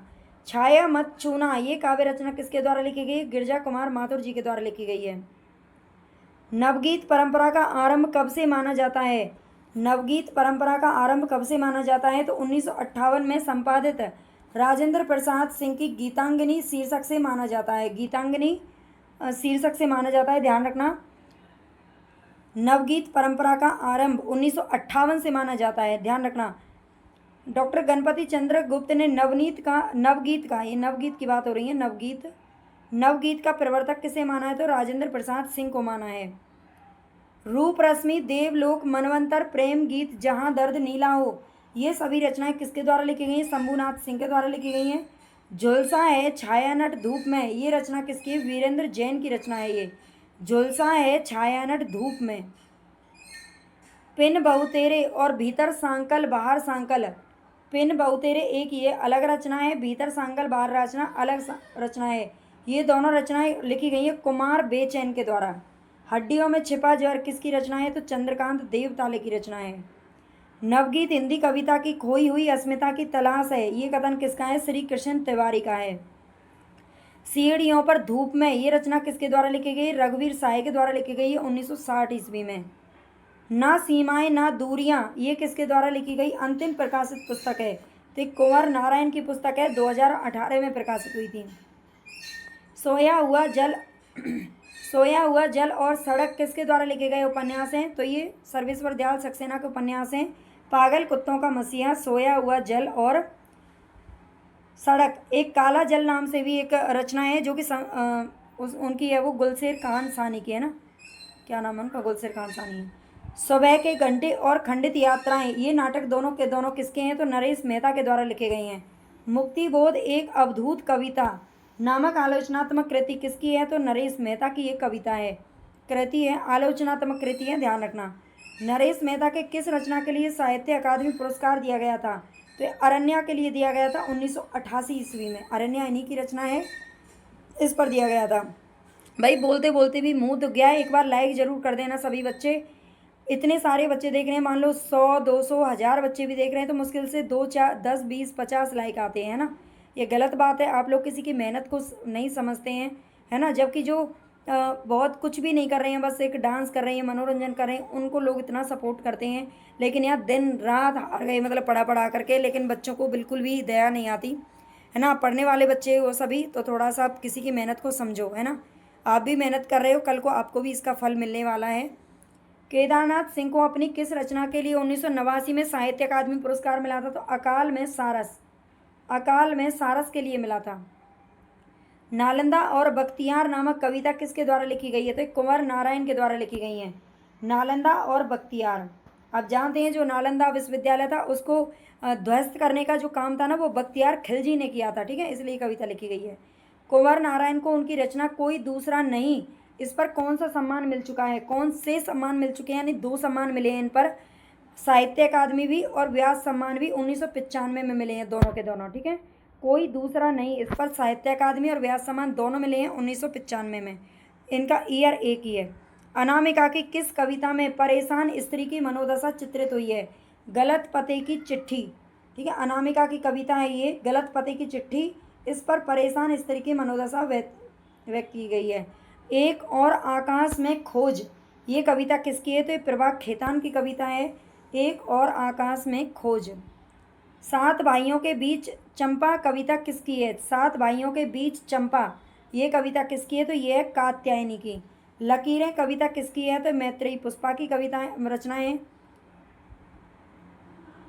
छाया मत छूना, ये काव्य रचना किसके द्वारा लिखी गई? गिरजा कुमार माथुर जी के द्वारा लिखी गई है। नवगीत परंपरा का आरंभ कब से माना जाता है? नवगीत परंपरा का आरंभ कब से माना जाता है? तो 1958 में संपादित राजेंद्र प्रसाद सिंह की गीतांगनी शीर्षक से माना जाता है। गीतांगनी शीर्षक से माना जाता है, ध्यान रखना। नवगीत परंपरा का आरंभ 1958 से माना जाता है, ध्यान रखना। डॉक्टर गणपति चंद्र गुप्त ने नवगीत का ये नवगीत की बात हो रही है, नवगीत का प्रवर्तक किसे माना है? तो राजेंद्र प्रसाद सिंह को माना है। रूप रश्मि, देवलोक, मनवंतर, प्रेम गीत, जहां दर्द नीला हो, ये सभी रचनाएं किसके द्वारा लिखी गई हैं? शंभुनाथ सिंह के द्वारा लिखी गई हैं। झुलसा है, छायानट, धूप में, ये रचना किसकी है? वीरेंद्र जैन की रचना है। ये झुलसा है, छायानट, धूप में। पिन बहुतेरे और भीतर सांकल बाहर सांकल, पिन बहुतेरे एक ये अलग रचना है, भीतर सांकल बाहर रचना अलग रचना है। ये दोनों रचनाएं लिखी गई हैं कुमार बेचैन के द्वारा। हड्डियों में छिपा जहर किसकी रचना है? तो चंद्रकांत देवताले की रचना है। नवगीत हिंदी कविता की खोई हुई अस्मिता की तलाश है, ये कथन किसका है? श्री कृष्ण तिवारी का है। सीढ़ियों पर धूप में, ये रचना किसके द्वारा लिखी गई? रघुवीर साय के द्वारा लिखी गई है 1960 ईस्वी में। ना सीमाएं ना दूरियां, ये किसके द्वारा लिखी गई? अंतिम प्रकाशित पुस्तक है, तो कुंवर नारायण की पुस्तक है, 2018 में प्रकाशित हुई थी। सोया हुआ जल और सड़क किसके द्वारा लिखे गए उपन्यास हैं? तो ये सर्वेश्वर दयाल सक्सेना के उपन्यास हैं। पागल कुत्तों का मसीहा, सोया हुआ जल और सड़क। एक काला जल नाम से भी एक रचना है जो कि उनकी है, वो गुलशेर खान सानी की है ना, क्या नाम है उनका? गुलशेर खान सानी है। सुबह के घंटे और खंडित यात्राएं, ये नाटक दोनों के दोनों किसके हैं? तो नरेश मेहता के द्वारा लिखे गए हैं। मुक्ति बोध एक अवधूत कविता नामक आलोचनात्मक कृति किसकी है? तो नरेश मेहता की एक कविता है, कृति है, आलोचनात्मक कृति है, ध्यान रखना। नरेश मेहता के किस रचना के लिए साहित्य अकादमी पुरस्कार दिया गया था? तो अरण्या के लिए दिया गया था 1988 ईस्वी में। अरण्या इन्हीं की रचना है, इस पर दिया गया था। भाई बोलते बोलते भी मुंह दुख गया है, एक बार लाइक ज़रूर कर देना सभी बच्चे। इतने सारे बच्चे देख रहे हैं, मान लो 100 200 1000 बच्चे भी देख रहे हैं तो मुश्किल से 2 4 10 20 50 लाइक आते हैं ना। ये गलत बात है, आप लोग किसी की मेहनत को नहीं समझते हैं, है ना। जबकि जो बहुत कुछ भी नहीं कर रहे हैं, बस एक डांस कर रहे हैं, मनोरंजन कर रहे हैं, उनको लोग इतना सपोर्ट करते हैं। लेकिन यार दिन रात हार गए, मतलब पढ़ा करके, लेकिन बच्चों को बिल्कुल भी दया नहीं आती, है ना। पढ़ने वाले बच्चे वो सभी, तो थोड़ा सा आप किसी की मेहनत को समझो, है ना। आप भी मेहनत कर रहे हो, कल को आपको भी इसका फल मिलने वाला है। केदारनाथ सिंह को अपनी किस रचना के लिए 1989 में साहित्य अकादमी पुरस्कार मिला था? तो अकाल में सारस के लिए मिला था। नालंदा और बख्तियार नामक कविता किसके द्वारा लिखी गई है? तो कुंवर नारायण के द्वारा लिखी गई है, नालंदा और बख्तियार। आप जानते हैं जो नालंदा विश्वविद्यालय था उसको ध्वस्त करने का जो काम था ना वो बख्तियार खिलजी ने किया था, ठीक है, इसलिए कविता लिखी गई है। कुंवर नारायण को उनकी रचना कोई दूसरा नहीं, इस पर कौन सा सम्मान मिल चुका है, कौन से सम्मान मिल चुके हैं, यानी 2 सम्मान मिले हैं इन पर, साहित्य अकादमी भी और व्यास सम्मान भी 1995 में मिले हैं, दोनों के दोनों, ठीक है, कोई दूसरा नहीं, इस पर साहित्य अकादमी और व्यास सम्मान दोनों मिले हैं 1995 में, इनका ईयर एक ही है। अनामिका की किस कविता में परेशान स्त्री की मनोदशा चित्रित हुई है? गलत पते की चिट्ठी, ठीक है, अनामिका की कविता है ये, गलत पते की चिट्ठी, इस पर परेशान स्त्री की मनोदशा व्यक्त की गई है। एक और आकाश में खोज, ये कविता किसकी है? तो ये प्रभा खेतान की कविता है, एक और आकाश में खोज। 7 भाइयों के बीच चंपा कविता किसकी है? 7 भाइयों के बीच चंपा, ये कविता किसकी है? तो ये है कात्यायनी की। लकीरें कविता किसकी है? तो मैत्रेयी पुष्पा की कविताएं रचनाएं।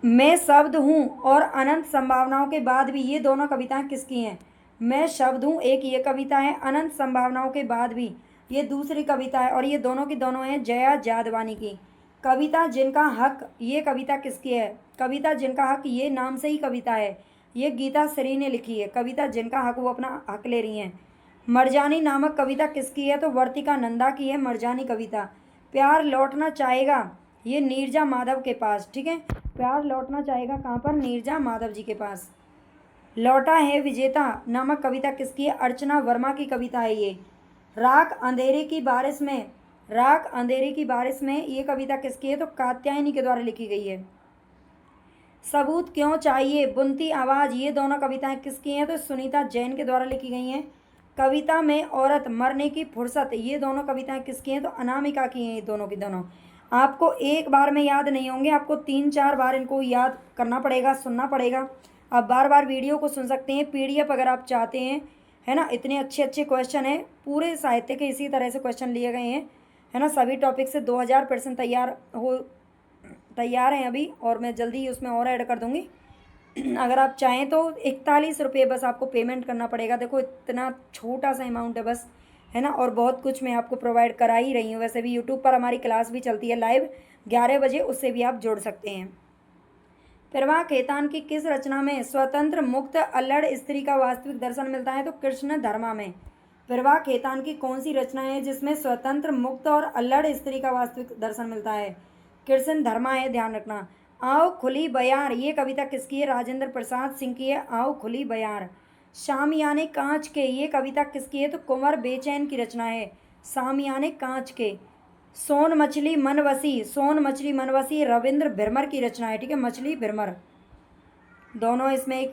मैं शब्द हूँ और अनंत संभावनाओं के बाद भी, ये दोनों कविताएं किसकी हैं? मैं शब्द हूँ एक ये कविता है, अनंत संभावनाओं के बाद भी ये दूसरी कविता है, और ये दोनों की दोनों हैं जया जादवानी की। कविता जिनका हक, ये कविता किसकी है? कविता जिनका हक, ये नाम से ही कविता है, ये गीता श्री ने लिखी है। कविता जिनका हक, वो अपना हक ले रही हैं। मरजानी नामक कविता किसकी है? तो वर्तिका नंदा की है मरजानी कविता। प्यार लौटना चाहेगा, ये नीरजा माधव के पास, ठीक है, प्यार लौटना चाहेगा कहाँ पर? नीरजा माधव जी के पास। लौटा है विजेता नामक कविता किसकी है? अर्चना वर्मा की कविता है ये। राख अंधेरे की बारिश में, राख अंधेरे की बारिश में, ये कविता किसकी है? तो कात्यायनी के द्वारा लिखी गई है। सबूत क्यों चाहिए, बुनती आवाज़, ये दोनों कविताएं किसकी हैं? तो सुनीता जैन के द्वारा लिखी गई हैं। कविता में औरत, मरने की फुर्सत, ये दोनों कविताएं किसकी हैं? तो अनामिका की हैं ये दोनों की दोनों। आपको एक बार में याद नहीं होंगे, आपको 3-4 बार इनको याद करना पड़ेगा, सुनना पड़ेगा। आप बार बार वीडियो को सुन सकते हैं, PDF अगर आप चाहते हैं, है ना, इतने अच्छे अच्छे क्वेश्चन हैं, पूरे साहित्य के इसी तरह से क्वेश्चन लिए गए हैं, है ना, सभी टॉपिक से 2000% तैयार हैं अभी, और मैं जल्दी ही उसमें और ऐड कर दूँगी। अगर आप चाहें तो 41 रुपये बस आपको पेमेंट करना पड़ेगा। देखो इतना छोटा सा अमाउंट है बस, है ना, और बहुत कुछ मैं आपको प्रोवाइड करा ही रही हूँ। वैसे भी यूट्यूब पर हमारी क्लास भी चलती है लाइव 11 बजे, उससे भी आप जुड़ सकते हैं। प्रभा खेतान की किस रचना में स्वतंत्र मुक्त अल्लड़ स्त्री का वास्तविक दर्शन मिलता है? तो कृष्ण धर्मा में। प्रभा खेतान की कौन सी रचना है जिसमें स्वतंत्र मुक्त और अल्लड़ स्त्री का वास्तविक दर्शन मिलता है? कृष्ण धर्मा है, ध्यान रखना। आओ खुली बयार, ये कविता किसकी है? राजेंद्र प्रसाद सिंह की है, आओ खुली बयार। शामियाने कांच के, ये कविता किसकी है? तो कुंवर बेचैन की रचना है, शामियाने कांच के। सोन मछली मनवसी, सोन मछली मनवसी रविंद्र भिरमर की रचना है, ठीक है, मछली भिरमर, दोनों इसमें एक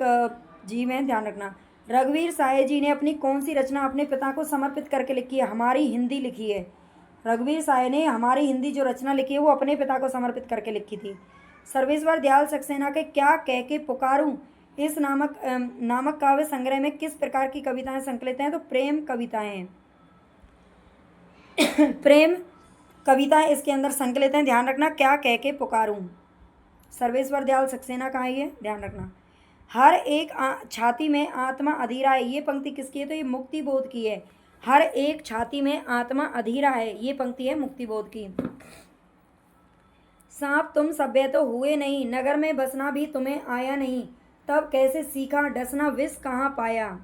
जीव है, ध्यान रखना। रघुवीर साये जी ने अपनी कौन सी रचना अपने पिता को समर्पित करके लिखी है? हमारी हिंदी लिखी है। रघुवीर साये ने हमारी हिंदी जो रचना लिखी है वो अपने पिता को समर्पित करके लिखी थी। सर्वेश्वर दयाल सक्सेना के क्या कह के पुकारूं, इस नामक काव्य संग्रह में किस प्रकार की कविताएं संकलित हैं? तो प्रेम कविताएं प्रेम कविताएं इसके अंदर संकलित हैं, ध्यान रखना। क्या कह के पुकारूं, सर्वेश्वर दयाल सक्सेना का है ये, ध्यान रखना। हर एक छाती में आत्मा अधीरा है, ये पंक्ति किसकी है? तो ये मुक्ति बोध की है। हर एक छाती में आत्मा अधीरा है, ये पंक्ति है मुक्ति बोध की। सांप तुम सभ्य तो हुए नहीं, नगर में बसना भी तुम्हें आया नहीं, तब कैसे सीखा डसना विष कहाँ पाया।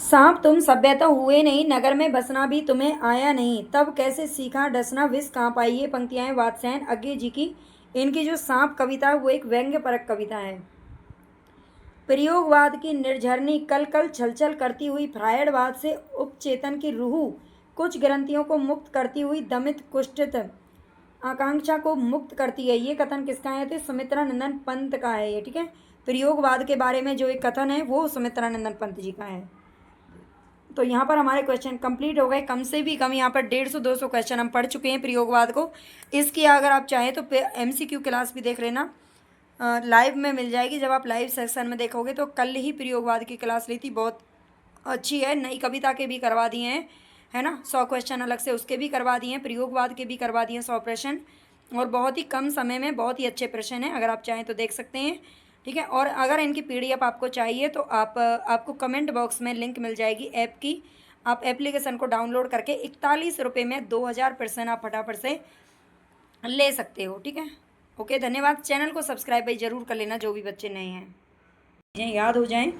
सांप तुम सभ्य तो हुए नहीं, नगर में बसना भी तुम्हें आया नहीं, तब कैसे सीखा डसना विष कहाँ पाई, ये पंक्तियां हैं वात्स्यायन अज्ञे जी की। इनकी जो सांप कविता है वो एक व्यंग्य परक कविता है। प्रयोगवाद की निर्झरनी कल कल छलछल करती हुई फ्रायडवाद से उपचेतन की रूह कुछ ग्रंथियों को मुक्त करती हुई दमित कुष्ठित आकांक्षा को मुक्त करती है, ये कथन किसका है? तो सुमित्रा नंदन पंत का है ये, ठीक है। प्रयोगवाद के बारे में जो एक कथन है वो सुमित्रा नंदन पंत जी का है। तो यहाँ पर हमारे क्वेश्चन कंप्लीट हो गए, कम से भी कम यहाँ पर 150-200 क्वेश्चन हम पढ़ चुके हैं प्रयोगवाद को। इसकी अगर आप चाहें तो MCQ क्लास भी देख लेना, लाइव में मिल जाएगी। जब आप लाइव सेक्शन में देखोगे तो कल ही प्रयोगवाद की क्लास ली थी, बहुत अच्छी है। नई कविता के भी करवा दिए हैं, है ना, 100 क्वेश्चन अलग से उसके भी करवा दिए हैं, प्रयोगवाद के भी करवा दिए हैं 100 प्रश्न, और बहुत ही कम समय में बहुत ही अच्छे प्रश्न हैं। अगर आप चाहें तो देख सकते हैं, ठीक है। और अगर इनकी PDF आपको चाहिए तो आपको कमेंट बॉक्स में लिंक मिल जाएगी ऐप की। आप एप्लीकेशन को डाउनलोड करके 41 रुपये में 2000 प्रश्न आप फटाफट से ले सकते हो। ठीक है, ओके, धन्यवाद। चैनल को सब्सक्राइब भाई ज़रूर कर लेना जो भी बच्चे नए हैं, चीज़ें याद हो जाएं।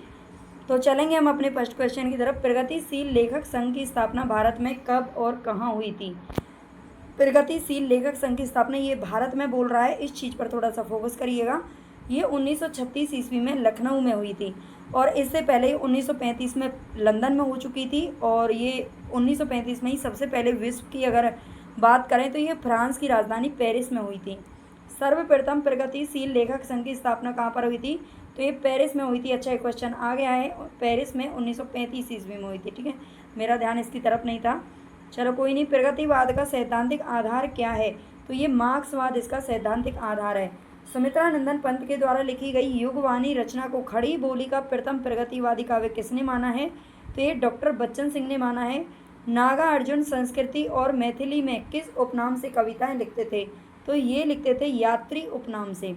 तो चलेंगे हम अपने फर्स्ट क्वेश्चन की तरफ। प्रगतिशील लेखक संघ की स्थापना भारत में कब और कहाँ हुई थी? प्रगतिशील लेखक संघ की स्थापना, ये भारत में बोल रहा है, इस चीज़ पर थोड़ा सा फोकस करिएगा। ये 1936 ईस्वी में लखनऊ में हुई थी, और इससे पहले 1935 में लंदन में हो चुकी थी, और ये 1935 में ही सबसे पहले विश्व की अगर बात करें तो ये फ्रांस की राजधानी पेरिस में हुई थी। सर्वप्रथम प्रगतिशील लेखक संघ की स्थापना कहाँ पर हुई थी? तो ये पेरिस में हुई थी। अच्छा, एक क्वेश्चन आ गया है, पेरिस में 1935 ईस्वी में हुई थी। ठीक है, मेरा ध्यान इसकी तरफ नहीं था, चलो कोई नहीं। प्रगतिवाद का सैद्धांतिक आधार क्या है? तो ये मार्क्सवाद इसका सैद्धांतिक आधार है। सुमित्रानंदन पंत के द्वारा लिखी गई युगवाणी रचना को खड़ी बोली का प्रथम प्रगतिवादी काव्य किसने माना है? तो ये डॉक्टर बच्चन सिंह ने माना है। नागा अर्जुन संस्कृति और मैथिली में किस उपनाम से कविताएं लिखते थे? तो ये लिखते थे यात्री उपनाम से।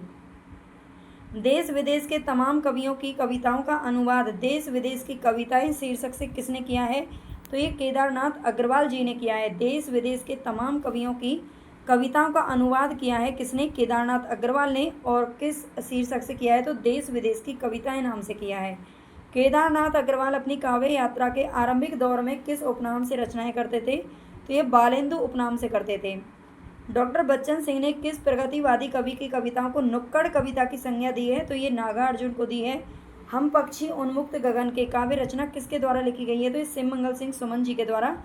देश विदेश के तमाम कवियों की कविताओं का अनुवाद देश विदेश की कविताएं शीर्षक से किसने किया है? तो ये केदारनाथ अग्रवाल जी ने किया है। देश विदेश के तमाम कवियों की कविताओं का अनुवाद किया है किसने? केदारनाथ अग्रवाल ने। और किस शीर्षक से किया है? तो देश विदेश की कविताएं नाम से किया है। केदारनाथ अग्रवाल अपनी काव्य यात्रा के आरंभिक दौर में किस उपनाम से रचनाएं करते थे? तो ये बालेंदु उपनाम से करते थे। डॉक्टर बच्चन सिंह ने किस प्रगतिवादी कवि की कविताओं को नुक्कड़ कविता की संज्ञा दी है? तो ये नागा अर्जुन को दी है। हम पक्षी उन्मुक्त गगन के काव्य रचना किसके द्वारा लिखी गई है? तो ये सिमंगल सिंह सुमन जी के द्वारा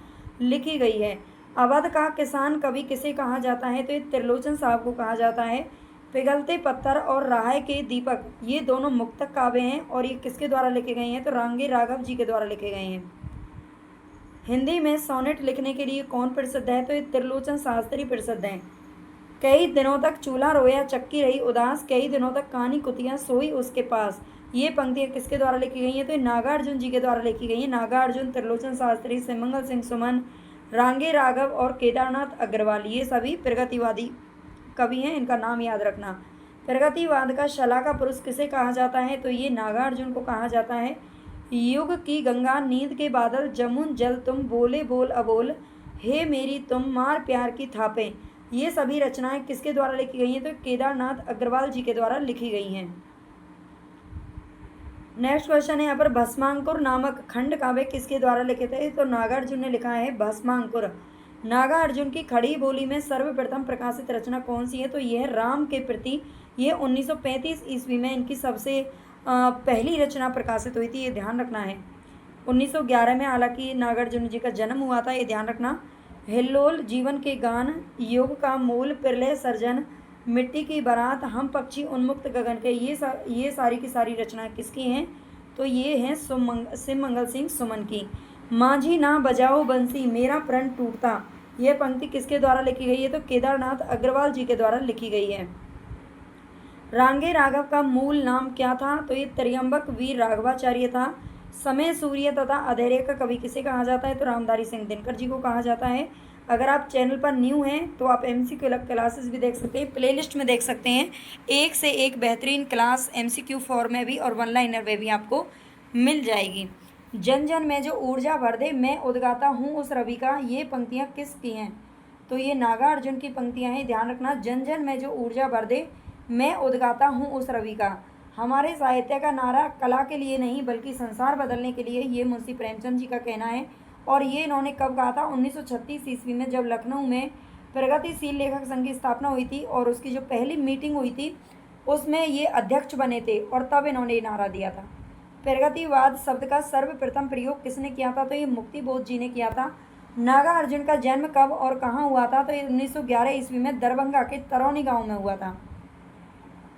लिखी गई है। अवध का किसान कवि किसे कहा जाता है? तो ये त्रिलोचन साहब को कहा जाता है। पिघलते पत्थर और राह के दीपक, ये दोनों मुक्तक काव्य हैं, और ये किसके द्वारा लिखे गए हैं? तो रांगे राघव जी के द्वारा लिखे गए हैं। हिंदी में सोनेट लिखने के लिए कौन प्रसिद्ध है? तो ये त्रिलोचन शास्त्री प्रसिद्ध हैं। कई दिनों तक चूल्हा रोया चक्की रही उदास, कई दिनों तक कानी कुतियाँ सोई उसके पास, ये पंक्तियाँ किसके द्वारा लिखी गई हैं? तो ये नागार्जुन जी के द्वारा लिखी गई हैं। नागार्जुन, त्रिलोचन शास्त्री, सिमंगल सिंह सुमन, रांगे राघव और केदारनाथ अग्रवाल, ये सभी प्रगतिवादी कवि हैं, इनका नाम याद रखना। प्रगतिवाद का शलाका पुरुष किसे कहा जाता है? तो ये नागार्जुन को कहा जाता है। युग की गंगा नींद के बादल जमुन जल तुम बोले बोल अबोल, हे मेरी तुम मार प्यार की थापें, ये सभी रचनाएं किसके द्वारा लिखी गई हैं? तो केदारनाथ अग्रवाल जी के द्वारा लिखी गई हैं। नेक्स्ट क्वेश्चन है यहाँ पर, भस्मांकुर नामक खंड काव्य किसके द्वारा लिखे थे? तो नागार्जुन ने लिखा है भस्मांकुर। नागार्जुन की खड़ी बोली में सर्वप्रथम प्रकाशित रचना कौन सी है? तो यह राम के प्रति, ये 1935 ईस्वी में इनकी सबसे पहली रचना प्रकाशित हुई थी, ये ध्यान रखना है। 1911 में हालांकि नागार्जुन जी का जन्म हुआ था, ये ध्यान रखना। हिल्लोल, जीवन के गान, योग का मूल, प्रलय सर्जन, मिट्टी की बारात, हम पक्षी उन्मुक्त गगन के, ये सारी की सारी रचनाएं किसकी हैं? तो ये हैं सिमंगल सिंह सुमन की। माझी ना बजाओ बंसी मेरा प्रण टूटता, यह पंक्ति किसके द्वारा लिखी गई है? तो केदारनाथ अग्रवाल जी के द्वारा लिखी गई है। रांगे राघव का मूल नाम क्या था? तो ये त्र्यंबक वीर राघवाचार्य था। समय सूर्य तथा अधेरे का कवि किसे कहा जाता है? तो रामधारी सिंह दिनकर जी को कहा जाता है। अगर आप चैनल पर न्यू हैं तो आप MCQ क्लासेस भी देख सकते हैं, प्लेलिस्ट में देख सकते हैं। एक से एक बेहतरीन क्लास MCQ फॉर्म में भी और वन लाइनर में भी आपको मिल जाएगी। जन जन में जो ऊर्जा भर दे मैं उद्गाता हूँ उस रवि का, ये पंक्तियाँ किसकी हैं? तो ये नागा अर्जुन की पंक्तियाँ हैं, ध्यान रखना। जन जन में जो ऊर्जा भर दे मैं उद्गाता हूँ उस रवि का, हमारे साहित्य का नारा कला के लिए नहीं बल्कि संसार बदलने के लिए, ये मुंशी प्रेमचंद जी का कहना है। और ये इन्होंने कब कहा था? 1936 ईस्वी में, जब लखनऊ में प्रगतिशील लेखक संघ की स्थापना हुई थी और उसकी जो पहली मीटिंग हुई थी उसमें ये अध्यक्ष बने थे, और तब इन्होंने ये नारा दिया था। प्रगतिवाद शब्द का सर्वप्रथम प्रयोग किसने किया था? तो ये मुक्ति बोध जी ने किया था। नागा अर्जुन का जन्म कब और कहाँ हुआ था? तो ये 1911 ईस्वी में दरभंगा के तरौनी गाँव में हुआ था।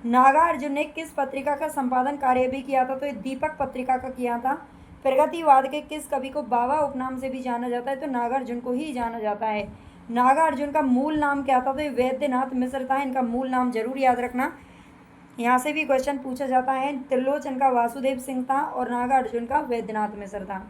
नागा अर्जुन ने किस पत्रिका का संपादन कार्य भी किया था? तो ये दीपक पत्रिका का किया था। प्रगतिवाद के किस कवि को बाबा उपनाम से भी जाना जाता है? तो नागार्जुन को ही जाना जाता है। नागार्जुन का मूल नाम क्या था? तो ये वैद्यनाथ मिश्र था, इनका मूल नाम जरूर याद रखना, यहाँ से भी क्वेश्चन पूछा जाता है। त्रिलोचन का वासुदेव सिंह था और नागार्जुन का वैद्यनाथ मिश्र था।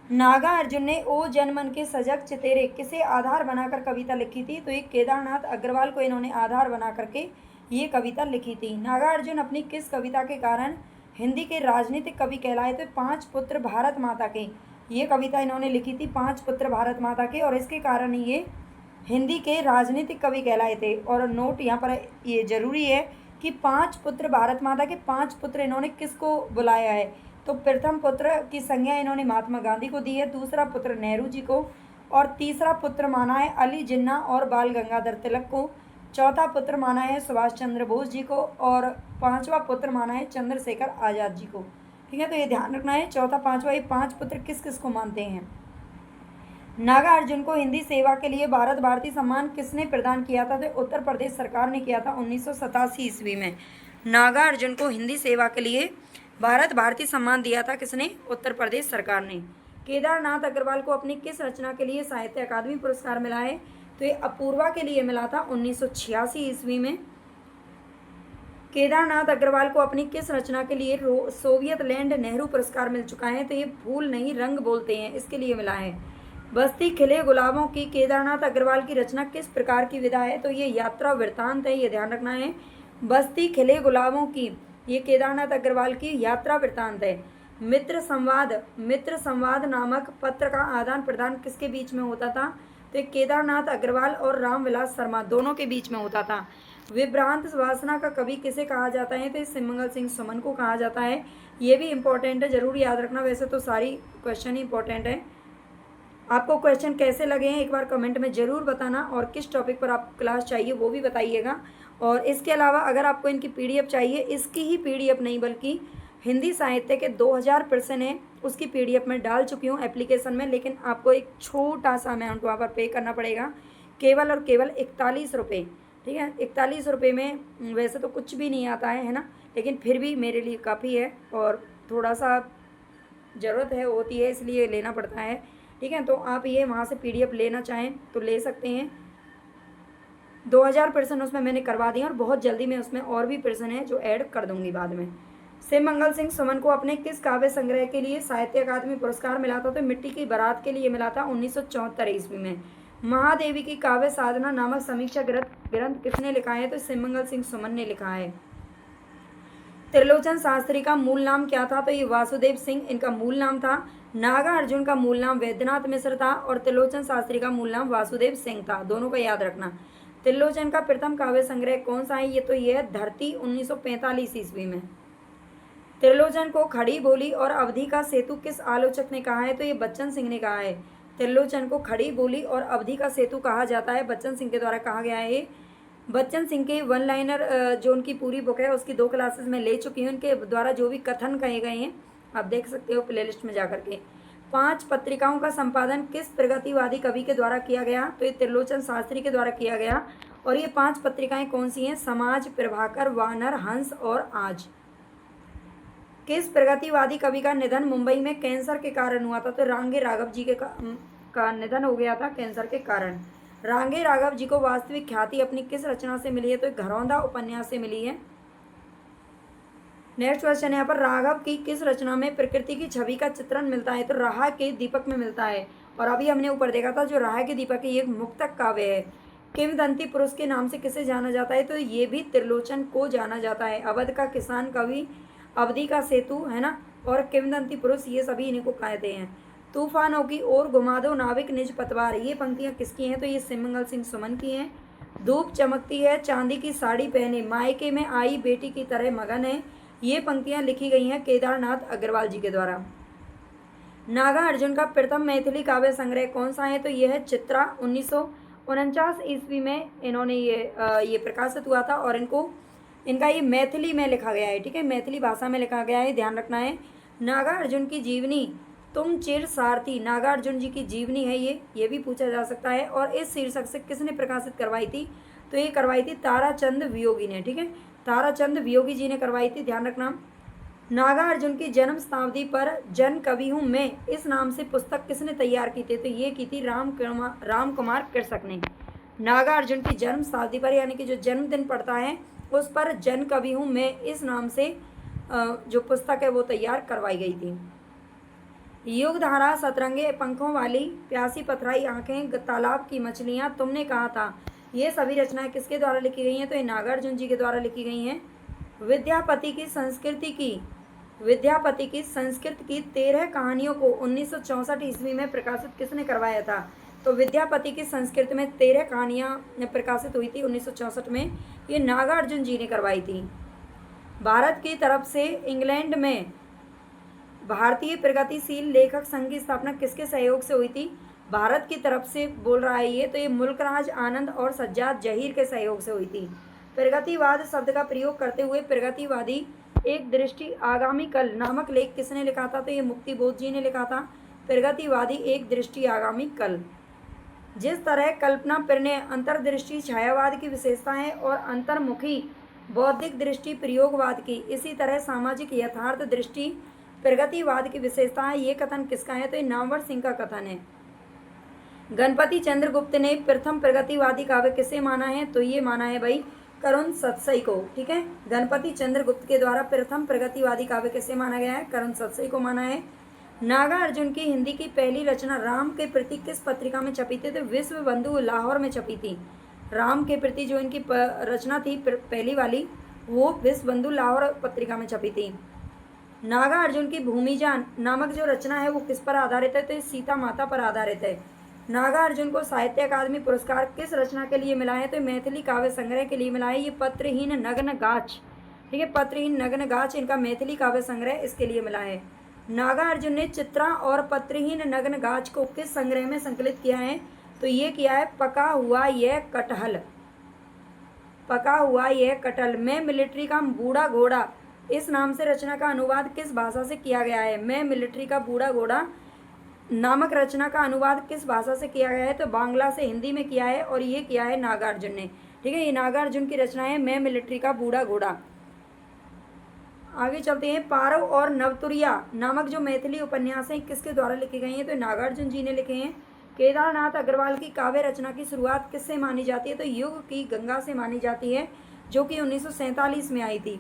नागार्जुन ने ओ जनमन के सजग चितेरे किसे आधार बनाकर कविता लिखी थी? तो ये केदारनाथ अग्रवाल को इन्होंने आधार बना करके ये कविता लिखी थी। नागार्जुन अपनी किस कविता के कारण हिंदी के राजनीतिक कवि कहलाए? तो 5 पुत्र भारत माता के, ये कविता इन्होंने लिखी थी 5 पुत्र भारत माता के, और इसके कारण ही ये हिंदी के राजनीतिक कवि कहलाए थे। और नोट यहाँ पर ये जरूरी है कि 5 पुत्र, भारत माता के 5 पुत्र इन्होंने किसको बुलाया है? तो प्रथम पुत्र की संज्ञा इन्होंने महात्मा गांधी को दी है, दूसरा पुत्र नेहरू जी को, और तीसरा पुत्र माना है अली जिन्ना और बाल गंगाधर तिलक को, चौथा पुत्र माना है सुभाष चंद्र बोस जी को, और पांचवा पुत्र माना है चंद्रशेखर आज़ाद जी को। ठीक है, तो ये ध्यान रखना है, चौथा पांचवा, ये 5 पुत्र किस किस को मानते हैं। नागार्जुन को हिंदी सेवा के लिए भारत भारती सम्मान किसने प्रदान किया था? तो उत्तर प्रदेश सरकार ने किया था 1987 ईस्वी में। नागार्जुन को हिंदी सेवा के लिए भारत भारती सम्मान दिया था किसने? उत्तर प्रदेश सरकार ने। केदारनाथ अग्रवाल को अपनी किस रचना के लिए साहित्य अकादमी पुरस्कार मिला है? तो ये अपूर्वा के लिए मिला था 1986 ईस्वी में। केदारनाथ अग्रवाल को अपनी किस रचना के लिए सोवियत लैंड नेहरू पुरस्कार मिल चुका है? तो ये फूल नहीं रंग बोलते हैं, इसके लिए मिला है। बस्ती खिले गुलाबों की केदारनाथ अग्रवाल की रचना किस प्रकार की विधा है? तो ये यात्रा वृत्तांत है, ये ध्यान रखना है। बस्ती खिले गुलाबों की, ये केदारनाथ अग्रवाल की यात्रा वृत्तांत है। मित्र संवाद नामक पत्र का आदान प्रदान किसके बीच में होता था? तो केदारनाथ अग्रवाल और रामविलास शर्मा दोनों के बीच में होता था। विभ्रांत वासना का कवि किसे कहा जाता है? तो सिमंगल सिंह सुमन को कहा जाता है। ये भी इंपॉर्टेंट है, जरूर याद रखना। वैसे तो सारी क्वेश्चन ही इंपॉर्टेंट है। आपको क्वेश्चन कैसे लगे हैं एक बार कमेंट में ज़रूर बताना, और किस टॉपिक पर आप क्लास चाहिए वो भी बताइएगा। और इसके अलावा अगर आपको इनकी पीडीएफ चाहिए, इसकी ही पीडीएफ नहीं बल्कि हिंदी साहित्य के 2000 प्रश्न हैं, उसकी पीडीएफ मैं डाल चुकी हूँ एप्लीकेशन में, लेकिन आपको एक छोटा सा अमाउंट वहाँ पर पे करना पड़ेगा, केवल और केवल 41 रुपये। ठीक है, 41 रुपये में वैसे तो कुछ भी नहीं आता है ना, लेकिन फिर भी मेरे लिए काफ़ी है और थोड़ा सा ज़रूरत है होती है, इसलिए लेना पड़ता है। ठीक है, तो आप ये वहाँ से पीडीएफ लेना चाहें तो ले सकते हैं। 2000 प्रश्न उसमें मैंने करवा दिए और बहुत जल्दी मैं उसमें और भी प्रश्न हैं जो ऐड कर दूंगी बाद में। सिमंगल सिंह सुमन को अपने किस काव्य संग्रह के लिए साहित्य अकादमी पुरस्कार मिला था? तो मिट्टी की बारात के लिए मिला था 1974 ईस्वी में। महादेवी की काव्य साधना नामक समीक्षा ग्रंथ किसने लिखा है? तो सिमंगल सिंह सुमन ने लिखा है। त्रिलोचन शास्त्री का मूल नाम क्या था? तो ये वासुदेव सिंह इनका मूल नाम था। नागार्जुन का मूल नाम वैद्यनाथ मिश्र था और त्रिलोचन शास्त्री का मूल नाम वासुदेव सिंह था, दोनों का याद रखना। त्रिलोचन का प्रथम काव्य संग्रह कौन सा है? ये है धरती, 1945 ईस्वी में। त्रिलोचन को खड़ी बोली और अवधि का सेतु किस आलोचक ने कहा है? तो ये बच्चन सिंह ने कहा है। त्रिलोचन को खड़ी बोली और अवधि का सेतु कहा जाता है, बच्चन सिंह के द्वारा कहा गया है। बच्चन सिंह के वन लाइनर जो उनकी पूरी बुक है उसकी 2 क्लासेस में ले चुकी हूँ, उनके द्वारा जो भी कथन कहे गए हैं आप देख सकते हो प्लेलिस्ट में जाकर के। 5 पत्रिकाओं का संपादन किस प्रगतिवादी कवि के द्वारा किया गया? तो ये त्रिलोचन शास्त्री के द्वारा किया गया। और ये 5 पत्रिकाएं कौन सी हैं? समाज, प्रभाकर, वानर, हंस और आज। किस प्रगतिवादी कवि का निधन मुंबई में कैंसर के कारण हुआ था? तो रांगे राघव जी का निधन हो गया था कैंसर के कारण। रांगे राघव जी को वास्तविक ख्याति अपनी किस रचना से मिली है? तो घरौंदा उपन्यास से मिली है। नेक्स्ट क्वेश्चन यहाँ पर, राघव की किस रचना में प्रकृति की छवि का चित्रण मिलता है? तो राह के दीपक में मिलता है। और अभी हमने ऊपर देखा था जो राह के दीपक है ये एक मुक्तक काव्य है। किंवदंती पुरुष के नाम से किसे जाना जाता है? तो ये भी त्रिलोचन को जाना जाता है। अवध का किसान कवि, अवधि का सेतु, है ना, और किंवदंती पुरुष, ये सभी इन्हीं को कहते हैं। तूफानों की ओर घुमा दो नाविक निज पतवार, ये पंक्तियाँ किसकी हैं? तो ये सिमंगल सिंह सुमन की हैं। धूप चमकती है चांदी की साड़ी पहने, मायके में आई बेटी की तरह मगन है, ये पंक्तियाँ लिखी गई हैं केदारनाथ अग्रवाल जी के द्वारा। नागार्जुन का प्रथम मैथिली काव्य संग्रह कौन सा है? तो यह है चित्रा, 1949 ईस्वी में इन्होंने ये प्रकाशित हुआ था और इनका ये मैथिली में लिखा गया है। ठीक है, मैथिली भाषा में लिखा गया है, ध्यान रखना है। नागार्जुन की जीवनी तुम चिर सारथी, नागार्जुन जी की जीवनी है ये भी पूछा जा सकता है। और इस शीर्षक से किसने प्रकाशित करवाई थी? तो ये करवाई थी ताराचंद वियोगी ने। ठीक है, ताराचंद वियोगी जी ने करवाई थी, ध्यान रखना। नागार्जुन की जन्म शताब्दी पर जन कवि हूँ मैं, इस नाम से पुस्तक किसने तैयार की थी? तो ये की थी राम कुमार कृषक ने। नागार्जुन की जन्म शताब्दी पर यानी कि जो जन्मदिन पड़ता है उस पर जन कवि हूँ मैं, इस नाम से जो पुस्तक है वो तैयार करवाई गई थी। युगधारा, सतरंगे पंखों वाली, प्यासी पथराई आंखें, तालाब की मछलियाँ, तुमने कहा था, ये सभी रचनाएं किसके द्वारा लिखी गई हैं? तो ये नागार्जुन जी के द्वारा लिखी गई हैं। विद्यापति की संस्कृत की 13 कहानियों को 1964 ईस्वी में प्रकाशित किसने करवाया था? तो विद्यापति की संस्कृत में 13 कहानियाँ प्रकाशित हुई थी 1964 में, ये नागार्जुन जी ने करवाई थी। भारत की तरफ से इंग्लैंड में भारतीय प्रगतिशील लेखक संघ की स्थापना किसके सहयोग से हुई थी? भारत की तरफ से बोल रहा है ये, तो ये मुल्कराज आनंद और सज्जाद जहीर के सहयोग से हुई थी। प्रगतिवाद शब्द का प्रयोग करते हुए प्रगतिवादी एक दृष्टि आगामी कल नामक लेख किसने लिखा था? तो ये मुक्तिबोध जी ने लिखा था, प्रगतिवादी एक दृष्टि आगामी कल। जिस तरह कल्पना प्रणय अंतर्दृष्टि छायावाद की विशेषताएं और अंतर्मुखी बौद्धिक दृष्टि प्रयोगवाद की, इसी तरह सामाजिक यथार्थ दृष्टि प्रगतिवाद की विशेषताएं। ये कथन किसका है? तो ये नामवर सिंह का कथन है। गणपति चंद्रगुप्त ने प्रथम प्रगतिवादी काव्य किसे माना है? तो ये माना है भाई करुण सतसई को। ठीक है, गणपति चंद्रगुप्त के द्वारा प्रथम प्रगतिवादी काव्य किसे माना गया है? करुण सतसई को माना है। नागार्जुन की हिंदी की पहली रचना राम के प्रति किस पत्रिका में छपी थी? तो विश्व बंधु लाहौर में छपी थी। राम के प्रति जो इनकी रचना थी पहली वाली, वो विश्व बंधु लाहौर पत्रिका में छपी थी। नागार्जुन की भूमिजान नामक जो रचना है वो किस पर आधारित है? तो सीता माता पर आधारित है। नागार्जुन को साहित्य अकादमी पुरस्कार किस रचना के लिए मिला है? तो मैथिली काव्य संग्रह के लिए मिला है। ये पत्रहीन नग्न गाछ, ठीक है, पत्रहीन नग्न गाछ इनका मैथिली काव्य संग्रह इसके लिए मिला है। नागार्जुन ने चित्रा और पत्रहीन नग्न गाछ को किस संग्रह में संकलित किया है? तो ये किया है पका हुआ यह कटहल। पका हुआ यह कटहल। मैं मिलिट्री का बूढ़ा घोड़ा इस नाम से रचना का अनुवाद किस भाषा से किया गया है? मैं मिलिट्री का बूढ़ा घोड़ा नामक रचना का अनुवाद किस भाषा से किया गया है? तो बांग्ला से हिंदी में किया है, और ये किया है नागार्जुन ने। ठीक है, ये नागार्जुन की रचना है मैं मिलिट्री का बूढ़ा घोड़ा। आगे चलते हैं। पारव और नवतुरिया नामक जो मैथिली उपन्यास हैं किसके द्वारा लिखी गई हैं? तो नागार्जुन जी ने लिखे हैं। केदारनाथ अग्रवाल की काव्य रचना की शुरुआत किससे मानी जाती है? तो युग की गंगा से मानी जाती है, जो कि 1947 में आई थी।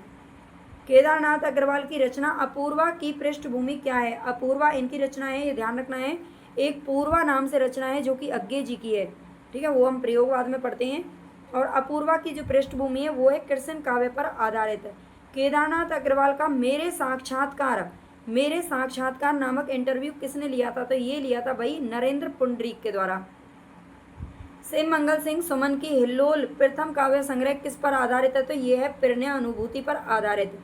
केदारनाथ अग्रवाल की रचना अपूर्वा की पृष्ठभूमि क्या है? अपूर्वा इनकी रचना है, ये ध्यान रखना है। एक पूर्वा नाम से रचना है जो कि अज्ञे जी की है। ठीक है, वो हम प्रयोगवाद में पढ़ते हैं। और अपूर्वा की जो पृष्ठभूमि है वो है कृष्ण काव्य पर आधारित है। केदारनाथ अग्रवाल का मेरे साक्षात्कार नामक इंटरव्यू किसने लिया था? तो ये लिया था भाई नरेंद्र पुंडरीक के द्वारा। शिव मंगल सिंह सुमन की हिल्लोल प्रथम काव्य संग्रह किस पर आधारित है? तो ये है प्रणय अनुभूति पर आधारित।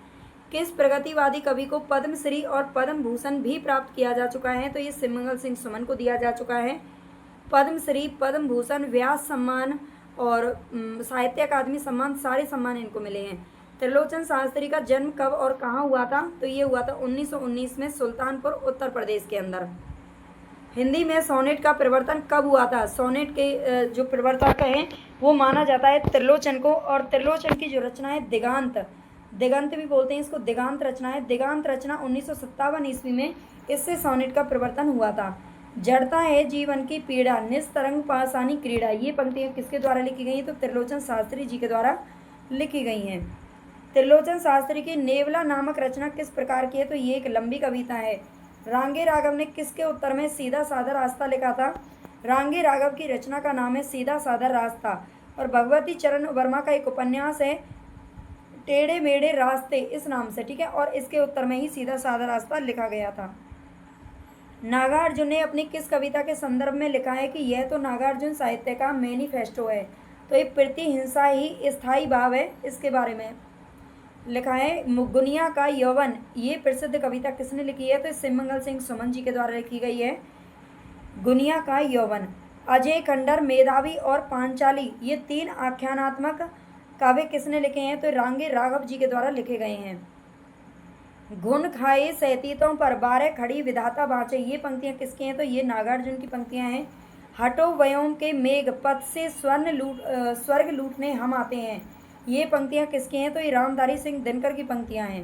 किस प्रगतिवादी कवि को पद्मश्री और पद्म भूषण भी प्राप्त किया जा चुका है? तो ये शिव मंगल सिंह सुमन को दिया जा चुका है। पद्मश्री, पद्म भूषण, व्यास सम्मान और साहित्य अकादमी सम्मान, सारे सम्मान इनको मिले हैं। त्रिलोचन शास्त्री का जन्म कब और कहाँ हुआ था? तो ये हुआ था 1919 में सुल्तानपुर उत्तर प्रदेश के अंदर। हिंदी में सोनेट का प्रवर्तन कब हुआ था? सोनेट के जो प्रवर्तक हैं वो माना जाता है त्रिलोचन को, और त्रिलोचन की जो रचना है दिगंत भी बोलते हैं इसको, दिगांत रचना है। दिगांत रचना 1957 ईस्वी में इससे सोनेट का प्रवर्तन हुआ था। जड़ता है जीवन की पीड़ा, निस्तरंग पाषाणी क्रीड़ा, ये पंक्तियाँ किसके द्वारा लिखी गई हैं? तो त्रिलोचन शास्त्री जी के द्वारा लिखी गई हैं। त्रिलोचन शास्त्री की नेवला नामक रचना किस प्रकार की है? तो ये एक लंबी कविता है। रांगे राघव ने किसके उत्तर में सीधा साधा रास्ता लिखा था? रांगे राघव की रचना का नाम है सीधा साधा रास्ता। और भगवती चरण वर्मा का एक उपन्यास है टेढ़े मेढ़े रास्ते इस नाम से। ठीक है, और इसके उत्तर में ही सीधा साधा रास्ता लिखा गया था। नागार्जुन ने अपनी किस कविता के संदर्भ में लिखा है कि यह तो नागार्जुन साहित्य का मैनिफेस्टो है? तो ये प्रतिहिंसा ही स्थायी भाव है, इसके बारे में लिखा है। मुगुनिया का यौवन, ये प्रसिद्ध कविता किसने लिखी है? तो शिव मंगल सिंह सुमन जी के द्वारा लिखी गई है गुनिया का यौवन। अजय खंडर, मेधावी और पांचाली, ये 3 आख्यानात्मक काव्य किसने लिखे हैं? तो रांगे राघव जी के द्वारा लिखे गए हैं। घुन खाए सैतीतों पर 12 खड़ी विधाता बाँचे, ये पंक्तियाँ किसकी हैं? तो ये नागार्जुन की पंक्तियाँ हैं। हटो व्योम के मेघ, पथ से स्वर्ग लूटने हम आते हैं, ये पंक्तियाँ किसकी हैं? तो ये रामधारी सिंह दिनकर की पंक्तियाँ हैं।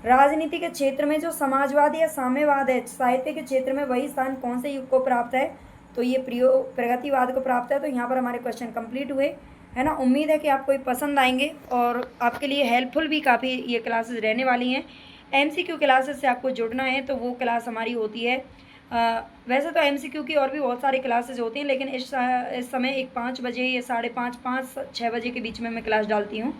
राजनीति के क्षेत्र में जो समाजवाद या साम्यवाद है, साहित्य के क्षेत्र में वही स्थान कौन से युग को प्राप्त है? तो ये प्रगतिवाद को प्राप्त है। तो यहाँ पर हमारे क्वेश्चन कंप्लीट हुए, है ना। उम्मीद है कि आपको ये पसंद आएंगे और आपके लिए हेल्पफुल भी काफ़ी ये क्लासेस रहने वाली हैं। MCQ क्लासेस से आपको जुड़ना है तो वो क्लास हमारी होती है। वैसे तो MCQ की और भी बहुत सारी क्लासेस होती हैं, लेकिन इस समय एक 5 बजे या 5:30 6 बजे के बीच में मैं क्लास डालती हूँ।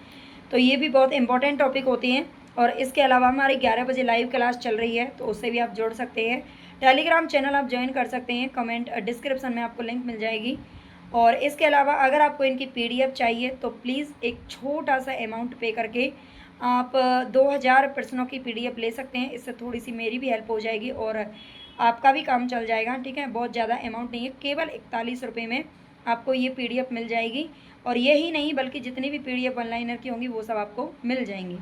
तो ये भी बहुत इंपॉर्टेंट टॉपिक होती हैं। और इसके अलावा हमारी 11 बजे लाइव क्लास चल रही है, तो उससे भी आप जुड़ सकते हैं। टेलीग्राम चैनल आप ज्वाइन कर सकते हैं, कमेंट डिस्क्रिप्शन में आपको लिंक मिल जाएगी। और इसके अलावा अगर आपको इनकी PDF चाहिए तो प्लीज़ एक छोटा सा अमाउंट पे करके आप 2000 प्रश्नों की PDF ले सकते हैं। इससे थोड़ी सी मेरी भी हेल्प हो जाएगी और आपका भी काम चल जाएगा, ठीक है। बहुत ज़्यादा अमाउंट नहीं है, केवल 41 रुपये में आपको ये PDF मिल जाएगी। और यही नहीं बल्कि जितनी भी PDF ऑनलाइनर की होंगी वो सब आपको मिल जाएंगी।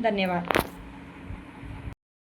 धन्यवाद।